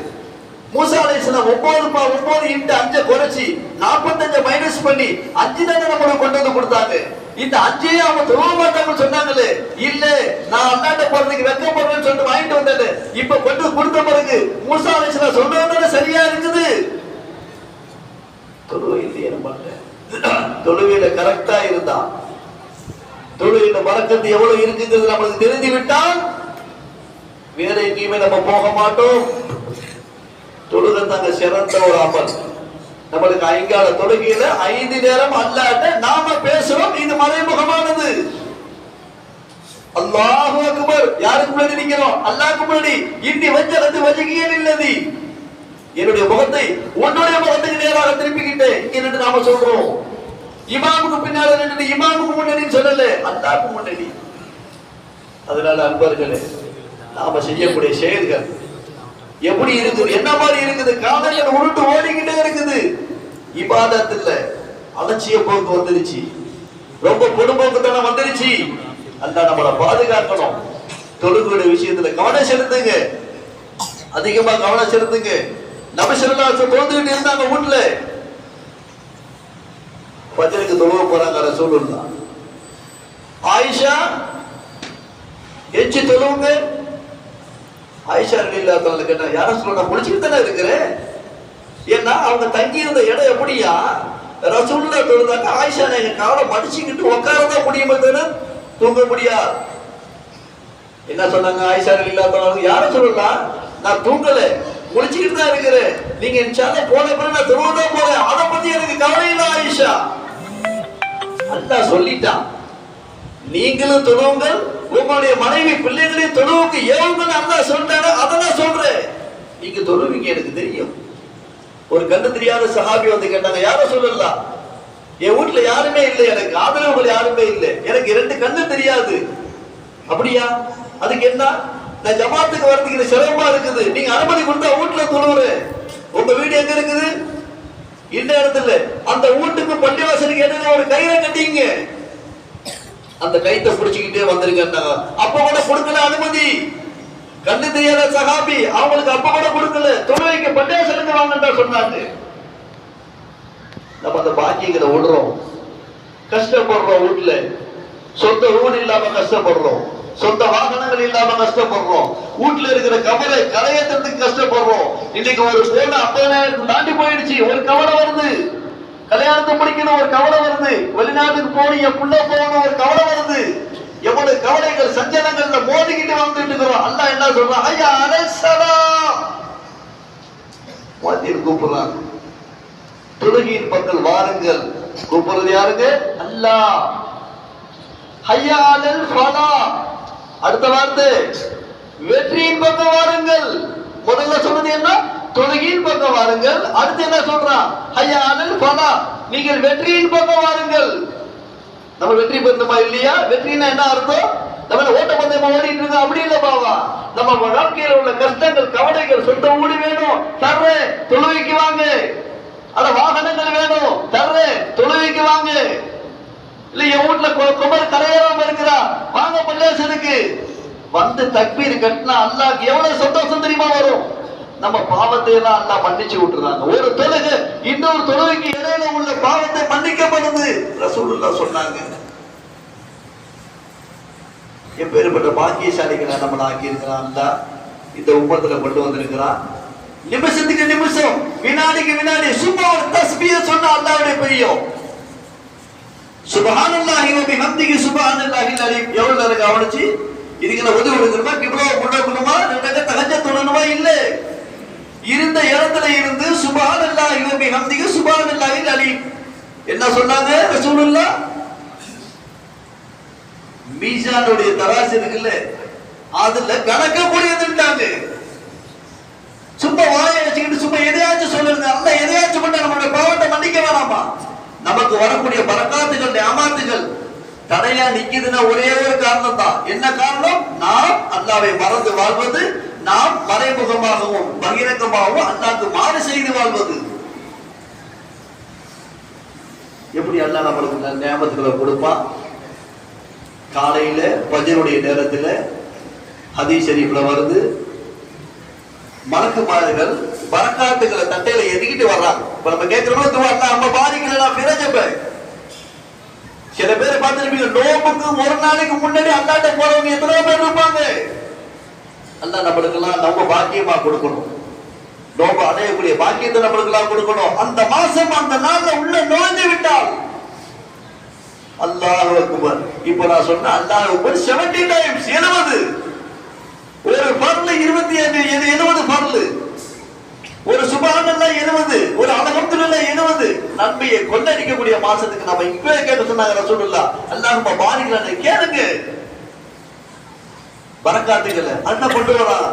மூசா அலைஹிஸ்ஸலாம் 9 இன்ட்டு 5 குறைச்சி 45 மைனஸ் பண்ணி 5 தானே நம்மளுக்கு கொண்டு வந்து கொடுத்தாங்க. இந்த 5ஐயும் அவங்க தொழ மாட்டாங்கன்னு சொன்னாங்களே, இல்ல நான் அல்லாட்ட போறதுக்கு வெக்கப்படுறேன்னு சொல்லிட்டு வாங்கிட்டு வந்தேன். இப்ப கொண்டு கொடுத்த பிறகு மூசா அலைஹிஸ்ஸலாம் சொன்னது சரியா இருக்குது. தொழுவையிலேயே தொழுவையில கரெக்டா இருந்தா தொழுவையில பரக்கத்து எவ்வளவு இருக்குங்கிறது நம்மளுக்கு தெரிந்து விட்டால் வேற எங்கேயுமே நம்ம போக மாட்டோம். தொழுகை தாங்க சிறந்த ஒரு அமல். நம்மளுக்கு 5 கால தொழுகையில 5 நேரம் அல்லாட்ட நாம பேசுறோம். இது மறைமுகமானது. அல்லாஹு அக்பர். யாருக்கு முன்னாடி நிக்கிறோம்? அல்லாஹ்க்கு முன்னாடி. இன்னி வஜ்ஜலத்து வஜ்ஹியல் இல்லதி, என்னுடைய முகத்தை உன்னுடைய முகத்துக்கு நேராக திருப்பிக்கிட்டேன் இங்க நின்று நாம சொல்றோம். இமாமுக்கு பின்னால நின்று இமாமுக்கு முன்னாடி சொல்லல, அல்லாஹ்க்கு முன்னாடி. அதனால அன்பர்களே, நாம செய்யக்கூடிய செயல்கள் எப்படி இருக்குது, என்ன மாதிரி இருக்குது? காதலில் உருட்டு ஓடிக்கிட்டே இருக்குது. இபாதத் இல்ல, அலட்சிய போக்கு வந்துருச்சு, ரொம்ப பொடுபோக்குத்தனம் வந்துருச்சு. அல்லாஹ் நம்மளை பாதுகாக்கணும். தொழுகையுடைய விஷயத்துல கவனம் செலுத்துங்க, அதிகமா கவனம் செலுத்துங்க. நபி ஸல்லல்லாஹு அலைஹி வஸல்லம் தொழுதுகிட்டு இருந்தாங்க வீட்டுல. ஃபஜ்ருக்கு தொழுவ போறாங்க ரசூலுல்லாஹ். ஆயிஷா எச்சி தொழுவுங்க. ஆயிஷா ரலியல்லாஹு தஆலா கேட்டா, யார சொல்ல முடிச்சிட்டு தானே இருக்கிறேன். ஏன்னா அவங்க தங்கி இருந்த இடம் எப்படியா, ரசூலுல்லாஹ் தொழுதாங்க ஆயிஷா எங்க காலை மடிச்சுக்கிட்டு உட்காரதான் முடியுமே தவிர தூங்க முடியாது. என்ன சொன்னாங்க ஆயிஷா ரலியல்லாஹு தஆலா, யார சொல்லலாம், நான் தூங்கல முடிச்சுக்கிட்டு தான் இருக்கிறேன். நீங்க இன்ஷாஅல்லாஹ் போன பிறகு நான் தொழுவதான் போறேன், அதை பத்தி எனக்கு கவலை இல்லை ஆயிஷா. அல்லாஹ் சொல்லிட்டான், நீங்களும் தொழுவுங்கள், உங்களுடைய மனைவி பிள்ளைகளையும் தொழுவுக்கு ஏவுங்கள் அல்லாஹ் சொல்றாங்க. அதை நான் சொல்றேன், நீங்க தொழுவீங்க எனக்கு தெரியும். ஒரு கண்ணு தெரியாத சஹாபி வந்து கேட்டாங்க, யார சொல்லலாம், என் வீட்டுல யாருமே இல்லை, எனக்கு ஆதரவுகள் யாருமே இல்லை, எனக்கு 2 கண்ணு தெரியாது. அப்படியா, அதுக்கு என்ன, நான் ஜமாத்துக்கு வரதுக்கு சிரமமா இருக்குது, நீங்க அனுமதி கொடுத்தா வீட்டுல தொழுவுறேன். உங்க வீடு எங்க இருக்குது? இந்த இடத்துல. அந்த வீட்டுக்கு பள்ளிவாசலுக்கு இடையில ஒரு கயிறை கட்டிங்க, அந்த கயித்தை பிடிச்சுக்கிட்டே வந்திருக்க. அப்ப கூட கொடுக்கல அனுமதி. கண்ணு தெரியாத சஹாபி, அவங்களுக்கு அப்ப கூட கொடுக்கல, தொழுவைக்கு பள்ளிவாசலுக்கு வாங்கன்னு சொன்னாங்க. நம்ம அந்த பாக்கியங்களை விடுறோம், கஷ்டப்படுறோம். வீட்டுல சொந்த வீடு இல்லாம கஷ்டப்படுறோம், சொந்த வாகனங்கள் இல்லாம கஷ்டப்படுறோம், வீட்டுல இருக்கிற கவலை கரையேற்றத்துக்கு கஷ்டப்படுறோம். இன்னைக்கு ஒரு போன 50,000 தாண்டி போயிடுச்சு, ஒரு கவலை வருது. கல்யாணத்தை முடிக்கணும், ஒரு கவலை வருது. வெளிநாட்டுக்கு போகணும், என் புள்ள போகணும், ஒரு கவலை வருது. எவ்வளவு கவலைகள் சஞ்சலங்கள்ல மோதிக்கிட்டு வந்துட்டு இருக்கிறோம். அல்லாஹ் என்ன சொல்றான், ஐயா அலைஹிஸ்ஸலாம் முஅத்தின் கூப்பிடுறாங்க, தொழுகையின் பக்கம் வாருங்கள். கூப்பிடுறது யாருங்க? அல்லாஹ். ஹய்யா அலல் ஃபலாஹ், அடுத்த வார்த்தை வெற்றியின் பக்கம் வாருங்கள். முதல்ல சொன்னது என்ன? தொழுகையின் பக்கம் வாருங்கள். அடுத்து என்ன சொல்றான்? ஹய்யா அலல் ஃபலாஹ், நீங்கள் வெற்றியின் பக்கம் வாருங்கள். நம்ம வெற்றி பெறணுமா இல்லையா? வெற்றினா என்ன அர்த்தம்? நம்ம ஓட்டப்பந்தயமா ஓடிட்டு இருக்கோம், அப்படி இல்ல பாவா. நம்ம வாழ்க்கையில உள்ள கஷ்டங்கள் கவலைகள், சொந்த வீடு வேணும், தர்றேன் தொழுகைக்கு வாங்க. அட வாகனங்கள் வேணும், தர்றேன் தொழுகைக்கு வாங்க. இல்ல என் வீட்டுல குமர் கரையேறாம இருக்கிறா, வாங்க பள்ளிவாசலுக்கு வந்து தக்பீர் கட்டினா அல்லாஹ்க்கு எவ்வளவு சந்தோஷம் தெரியுமா வரும். நம்ம பாவத்தை எல்லாம் அல்லாஹ் மன்னிச்சு விட்டுறாங்க. ஒரு தொழுகை இன்னொரு தொழுகைக்கு இடையில உள்ள பாவத்தை மன்னிக்கப்படுது ரசூலுல்லாஹ் சொன்னாங்க. எப்பேற்பட்ட பாக்கியசாலிகளை நம்மள ஆக்கி இருக்கிறான், இந்த உம்மத்துல கொண்டு வந்திருக்கிறான். நிமிஷத்துக்கு நிமிஷம், வினாடிக்கு வினாடி சும்மா ஒரு தஸ்பீஹ் சொன்னா அல்லாஹ்வுடைய பிரியம். சுப்ஹானல்லாஹி வ பிஹம்திஹி சுப்ஹானல்லாஹில் அலீம். எவ்வளவு நேரம் கவனிச்சு இதுக்குள்ள உதவி கொடுக்கணுமா, கிப்லாவை முன்னோக்கணுமா, 2 தஹஜ்ஜத் தொழணுமா? இல்ல, இருந்த இடத்துல இருந்து சுப்ஹானல்லாஹி வ பிஹம்திஹி சுப்ஹானல்லாஹில் அலீம் என்ன சொன்னாங்க ரசூலுல்லாஹ்? மீசானுடைய தராசு இருக்குல்ல, அதுல கணக்க முடியாதுன்றாங்க. சும்மா வாயை வச்சுக்கிட்டு சும்மா எதையாச்சும் சொல்லுங்க, அல்லாஹ் எதையாச்சும் பண்ண நம்மளுடைய பாவத்தை மன்னிக்க வேணாமா? நமக்கு வரக்கூடிய பரக்காத்துகள் நியாமத்துகள் தடையா நிக்குதுன்னா ஒரே ஒரு காரணம் தான். என்ன காரணம்? நாம் அல்லாஹ்வை மறந்து வாழ்வது, நாம் மறைமுகமாகவும் பகிரங்கமாகவும் அல்லாஹ்வுக்கு மாறு செய்து வாழ்வது. எப்படி அல்லாஹ் நம்மளுக்கு நியாமத்துகளை கொடுப்பான்? காலையில ஃபஜ்ருடைய நேரத்துல ஹதீஸ் ஷரீஃப்ல வருது, மலக்குமார்கள் பரக்காத்துகளை தட்டையில எதிக்கிட்டு வர்றாங்க. இப்ப நம்ம கேட்கிறோம் துவா அல்லாஹ் நம்ம பாரிக்கலனா பிரஜப. சில பேர் பார்த்திருப்பீங்க, நோம்புக்கு ஒரு நாளைக்கு முன்னாடி அல்லாஹ்ட்ட போறவங்க எத்தனை பேர் இருப்பாங்க. அல்லாஹ் நம்மளுக்கெல்லாம் நம்ம பாக்கியமா கொடுக்கணும், நோம்பு அடையக்கூடிய பாக்கியத்தை நம்மளுக்கெல்லாம் கொடுக்கணும். அந்த மாசம் அந்த நாள்ல உள்ள நுழைந்து விட்டால் அல்லாஹ் அக்பர். இப்ப நான் சொன்ன அல்லாஹ் அக்பர் 70 டைம்ஸ் 70. ஒரு பர்ல 70 பர்ல, ஒரு சுப்ஹானல்லாஹ் 70, ஒரு அல்ஹம்துலில்லாஹ் 70. நன்மையை கொள்ளடிக்கக்கூடிய மாசத்துக்கு நம்ம இப்பவே கேட்க சொன்னாங்க ரசூலுல்லாஹ். அல்லாஹ்வும்ம பாரிக் லனா கேளுங்க, பரக்காத்துகளை அல்லாஹ் கொண்டு வரான்.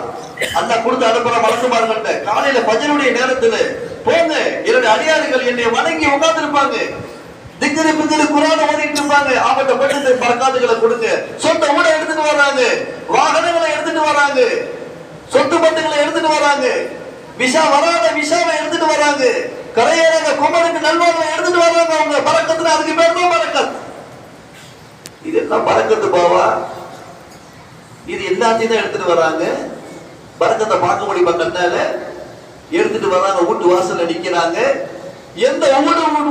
அல்லாஹ் கொடுத்து அனுப்புற மலக்குமார்கள்ட்ட காலையில ஃபஜ்ருடைய நேரத்துல போங்க, என்னுடைய அடியார்கள் என்னை வணங்கி உட்கார்ந்து இருப்பாங்க, திக்ரு பிக்ரு குர்ஆன் ஓதிட்டு இருப்பாங்க, அவங்கள்ட்ட போட்டு பரக்காத்துகளை கொடுங்க. சொந்த ஊட எடுத்துட்டு வராங்க, வாகனங்களை எடுத்துட்டு வராங்க, சொத்து பத்துகளை எடுத்துட்டு வராங்க, விஷா வராத விஷாவை எடுத்துட்டு வராங்க, கரையேறாத குமருக்கு நல்வாழ்வை எடுத்துட்டு வராங்க. அவங்க பரக்கத்துல அதுக்கு பேர் தான் பரக்கத். இது என்ன பரக்கத்து பாவா? இது எல்லாத்தையும் தான் எடுத்துட்டு வராங்க. பரக்கத்தை பார்க்க முடியுமா? கண்ணால எடுத்துட்டு வராங்க, வீட்டு வாசல்ல நிக்கிறாங்க. எந்த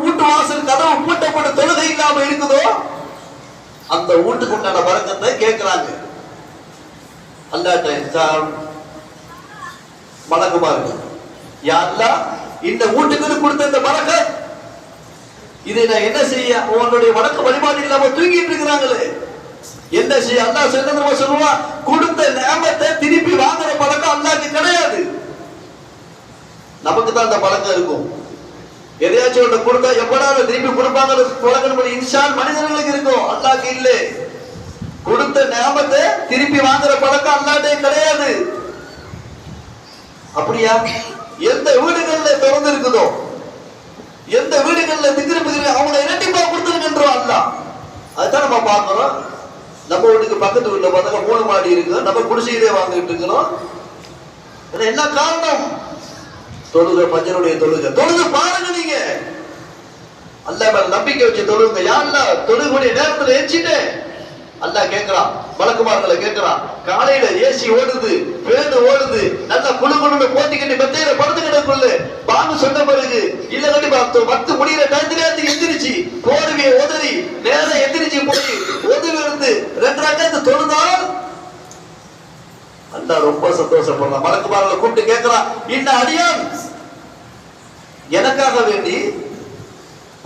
வீட்டு வாசல் கதவு பூட்டப்பட்ட தொழுகை இல்லாம இருக்குதோ அந்த வீட்டுக்கு உண்டான பரக்கத்தை கேட்கிறாங்க. அல்லாஹ்ட்ட மலக்குமார்கள், யா அல்லாஹ் இந்த வீட்டுக்கு கொடுத்த இந்த பரக்கத் இதை நான் என்ன செய்ய? உன்னுடைய வணக்க வழிபாடு இல்லாம தூங்கிட்டு இருக்கிறாங்களே, என்ன செய்ய? அல்லாஹ் சொல்லுவான், கொடுத்த நியமத்தை திருப்பி வாங்குற பழக்கம் அல்லாஹ்க்கு கிடையாது. நமக்கு தான் அந்த பழக்கம் இருக்கும். எதையாச்சும் ஒன்று கொடுத்தா எப்படாலும் திருப்பி கொடுப்பாங்க பழக்கம் இன்சான் மனிதர்களுக்கு இருக்கும், அல்லாஹ்க்கு இல்லை. கொடுத்த நியமத்தை திருப்பி வாங்குற பழக்கம் அல்லாஹ்ட்டே கிடையாது. அப்படியா? எந்த வீடுகள்ல திறந்து இருக்குதோ, எந்த வீடுகள்ல திக்கிற அவங்களை இரட்டிப்பா கொடுத்துருக்கின்றோம் அல்லாஹ். அதுதான் நம்ம பார்க்கிறோம். நம்ம வீட்டுக்கு பக்கத்து வீட்டுல பார்த்தா 3 மாடி இருக்கு, நம்ம குடிசையிலே வாங்கிட்டு இருக்கிறோம். என்ன காரணம்? தொழுகை, ஃபஜ்ருடைய தொழுகை பாருங்க. நீங்க அல்லாஹ் மேல நம்பிக்கை வச்சு தொழுங்க. யா அல்லாஹ் தொழுகக்கூடிய நேரத்துல எச்சிட்டேன். அல்லாஹ் கேட்கிறான், மலக்குமார்களை கேட்கிறான். காலையில ஏசி ஓடுது, பேருந்து ஓடுது, நல்லா குழுகுழுன்னு போட்டிக்கிட்டு மெத்தையில படுத்துக்கிட்டு பாங்கு சொன்ன பிறகு இல்ல கட்டி மத்து முடிகிற டயத்துல எந்திரிச்சு போடுவிய உதறி நேரம் எந்திரிச்சு போய் உதவி இருந்து 2 ரக்காத்து தொழுதால் அல்லாஹ் ரொம்ப சந்தோஷப்படுறான். மலக்குமார்களை கூப்பிட்டு கேட்கிறான், இந்த அடியான் எனக்காக வேண்டி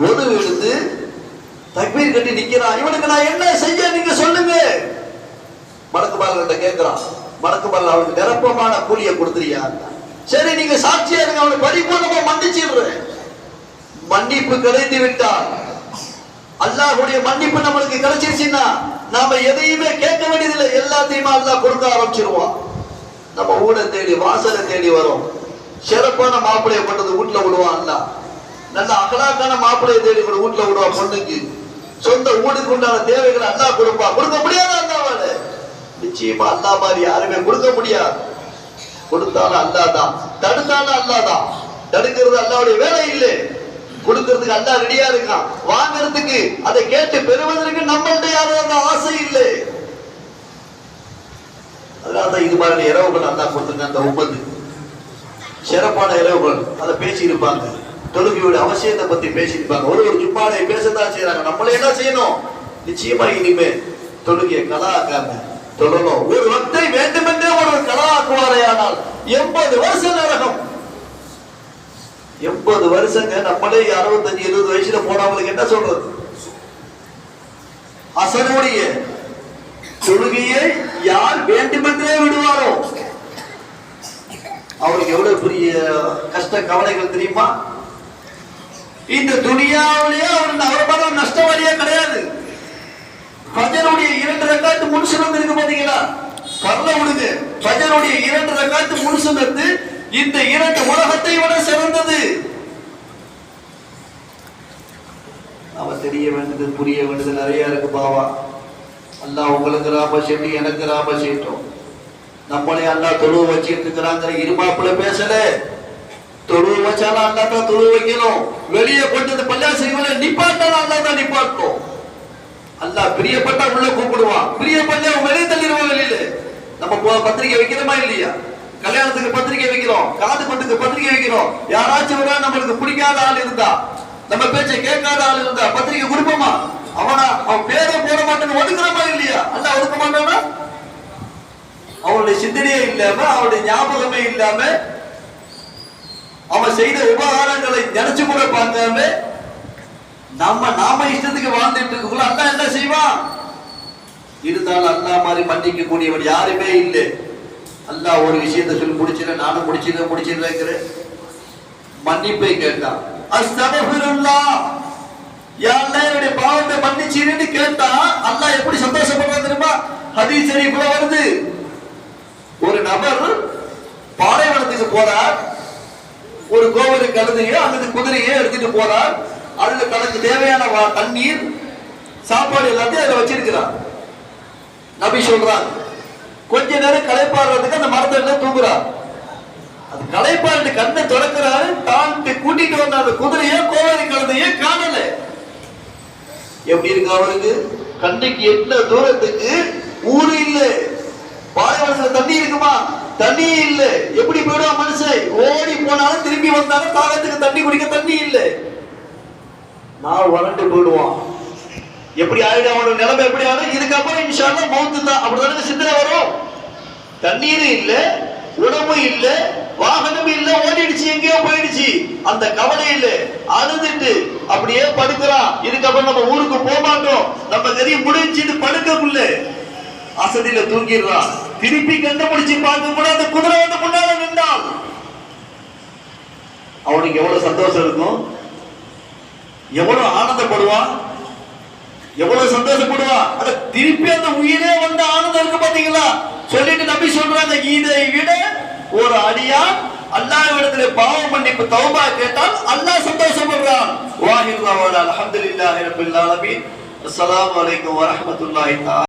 உதவி எடுத்து தக்பீர் கட்டி நிக்கிறான், இவனுக்கு நான் என்ன செய்ய நீங்க சொல்லுங்க. மலக்குமார்கள்ட்ட கேட்கிறான். மலக்குமார்கள் அவனுக்கு நிரப்பமான கூலியை கொடுத்துறியா? சரி, நீங்க சாட்சியா இருங்க, அவனை பரிபூர்ணமா மன்னிச்சிடுறேன். மன்னிப்பு கிடைத்து விட்டால், அல்லாஹ்வுடைய மன்னிப்பு நம்மளுக்கு கிடைச்சிருச்சுன்னா நாம எதையுமே கேட்க வேண்டியதில்லை, எல்லாத்தையுமே அல்லாஹ் கொடுக்க ஆரம்பிச்சிருவான். நம்ம ஊரை தேடி வாசலை தேடி வரும். சிறப்பான மாப்பிள்ளையை கொண்டது வீட்டுல விடுவான் அல்லாஹ். நல்ல அகலாக்கான மாப்பிள்ளையை தேடி கூட வீட்டுல விடுவான். பொண்ணுக்கு சொந்த வீட்டுக்கு உண்டான தேவைகளை அல்லாஹ் கொடுப்பான். கொடுக்க முடியாத அல்லாஹ்வால நிச்சயமா அல்லாஹ் மாதிரி யாருமே கொடுக்க முடியாது. கொடுத்தாலும் அல்லாஹ் தான், தடுத்தாலும் அல்லாஹ் தான். தடுக்கிறது அல்லாஹ்வுடைய வேலை இல்லை, கொடுக்கிறதுக்கு அல்லாஹ் ரெடியா இருக்கான். வாங்குறதுக்கு, அதை கேட்டு பெறுவதற்கு நம்மள்ட்ட யாரும் அந்த ஆசை இல்லை. அதனாலதான் இது மாதிரி இரவுகள் அல்லாஹ் கொடுத்துருக்க. அந்த 9 சிறப்பான இரவுகள் அதை பேசி இருப்பாங்க. தொழுகையோட அவசியத்தை பத்தி பேசியிருப்பாங்க. ஒரு ஜும்மாவை பேசத்தான் செய்யறாங்க. நம்மளே என்ன செய்யணும்? நிச்சயமா இனிமே தொழுகையை கலாக்காம தொழணும். ஒரு வக்தை வேண்டுமென்றே ஒரு கலாக்குவாரையானால் 80 வருஷம் நரகம். 80 வருஷங்க. நம்மளே 65-70 வயசுல போனவங்களுக்கு என்ன சொல்றது? அசனுடைய தொழுகையை யார் வேண்டுமென்றே விடுவாரோ அவருக்கு எவ்வளவு பெரிய கஷ்ட கவலைகள் தெரியுமா? இந்த துனியாவிலேயே அவர் நஷ்டவாளியே கிடையாது. ஃபஜ்ருடைய 2 ரக்காத்து முன்சுனத் இருக்கு பாத்தீங்களா? பரல விடுங்க. ஃபஜ்ருடைய 2 ரக்காத்து முன்சுனத் இந்த 2 உலகத்தை விட சிறந்தது. அவ தெரிய வேண்டியது, புரிய வேண்டியது நிறைய இருக்கு பாவா. அல்லாஹ் உங்களுக்கு ராப செய்யி, எனக்கு ராப செய்யட்டும். நம்மளே அல்லாஹ் தொழுவ வச்சுட்டு இருக்கிறாங்கிற இருமாப்புல பேசல. தொழுவ வச்சாலும் அல்லாஹ் தான் தொழுவ வைக்கணும். வெளியே கொண்டு பள்ளியாசிரியர்களை நிப்பாட்டாலும் அல்லாஹ் தான் நிப்பாட்டணும். அல்லாஹ் பிரியப்பட்டா உள்ள கூப்பிடுவான், பிரியப்பட்ட வெளியே தள்ளிடுவான் வெளியில. நம்ம பத்திரிக்கை வைக்கிறோமா இல்லையா? கல்யாணத்துக்கு பத்திரிக்கை வைக்கிறோம், காது குத்துக்கு பத்திரிக்கை வைக்கிறோம். யாராச்சும் ஒரு நம்மளுக்கு பிடிக்காத ஆள் இருந்தா, நம்ம பேச்சை கேட்காத ஆள் இருந்தா பத்திரிக்கை கொடுப்போமா? அவன் பேரை போட மாட்டேன்னு ஒதுக்குறமா இல்லையா? அல்ல ஒதுக்க மாட்டானா? அவனுடைய சிந்தனையே இல்லாம, அவனுடைய ஞாபகமே இல்லாம, அவன் செய்த உபகாரங்களை நினைச்சு கூட பார்க்காம நாம இஷ்டத்துக்கு வாழ்ந்துட்டு இருக்குள்ள அல்லாஹ் என்ன செய்வான்? இருந்தாலும் அல்லாஹ் மாதிரி மன்னிக்க கூடியவன் யாருமே இல்லை. அல்லாஹ் ஒரு விஷயத்தை சொல்லி முடிச்சிட, நானும் முடிச்சிடுறேன் மன்னிப்பை கேட்டான். அஸ்தக்ஃபிருல்லாஹ், யா அல்லாஹ் என்னுடைய பாவத்தை மன்னிச்சிருன்னு கேட்டா அல்லாஹ் எப்படி சந்தோஷப்படுறான் தெரியுமா? ஹதீஸ் ஷரீஃப்ல வருது, ஒரு நபர் பாலைவனத்துக்கு போறார், ஒரு கோவரு கழுதையோ அல்லது குதிரையோ எடுத்துட்டு போறார். அதுல தனக்கு தேவையான தண்ணீர், சாப்பாடு எல்லாத்தையும் அதுல வச்சிருக்கிறார். நபி சொல்றார், கொஞ்ச நேரம் களைப்பாடுறதுக்கு அந்த மரத்துல தூங்குறார். அது களைப்பாடு கண்ணை திறக்கிறாரு, தான் கூட்டிட்டு வந்த அந்த குதிரையோ கோவரு கழுதையோ காணல. எப்படி இருக்கு அவருக்கு? கண்ணுக்கு எட்ட தூரத்துக்கு ஊரு இல்லை, பாலைவனத்துல தண்ணி இருக்குமா? தண்ணி இல்ல. எப்படி போயிடுவான் மனுஷன்? ஓடி போனாலும் திரும்பி வந்தாலும் தாகத்துக்கு தண்ணி குடிக்க தண்ணி இல்ல, நான் வறண்டு போயிடுவான். எப்படி ஆயிடும் அவனோட நிலைமை? எப்படி ஆகும்? இதுக்கப்புறம் இன்ஷா அல்லாஹ் மௌத்து தான். அப்படிதானே சிந்தனை வரும். தண்ணீர் இல்ல, உணவு இல்ல, வாகனம் இல்ல, ஓடிடுச்சு, எங்கேயோ போயிடுச்சு. அந்த கவலை இல்ல, அழுதுட்டு அப்படியே படுக்கிறான். இதுக்கப்புறம் நம்ம ஊருக்கு போக மாட்டோம், நம்ம கறி முடிஞ்சுட்டு படுக்கக்குள்ள அசதியில தூங்கிடுறான். திருப்பி கண்டுபிடிச்சு பார்க்க கூட அந்த குதிரை வந்து முன்னால நின்றான். அவனுக்கு எவ்வளவு சந்தோஷம் இருக்கும், எவ்வளவு ஆனந்தப்படுவான், எவ்வளவு சந்தோஷப்படுவான். அத திருப்பி அந்த உயிரே வந்து ஆனந்தம் இருக்கு பாத்தீங்களா? சொல்லிட்டு நபி சொல்றாங்க, இதை விட ஒரு அடியான் அல்லாஹ்விடத்திலே பாவ மன்னிப்பு தௌபா கேட்டால் அல்லாஹ் சந்தோஷப்படுறான். வாஹிர் தஅவானா அல்ஹம்துலில்லாஹி ரப்பில் ஆலமீன். அஸ்ஸலாமு அலைக்கும் வரஹ்மத்துல்லாஹி தஆலா.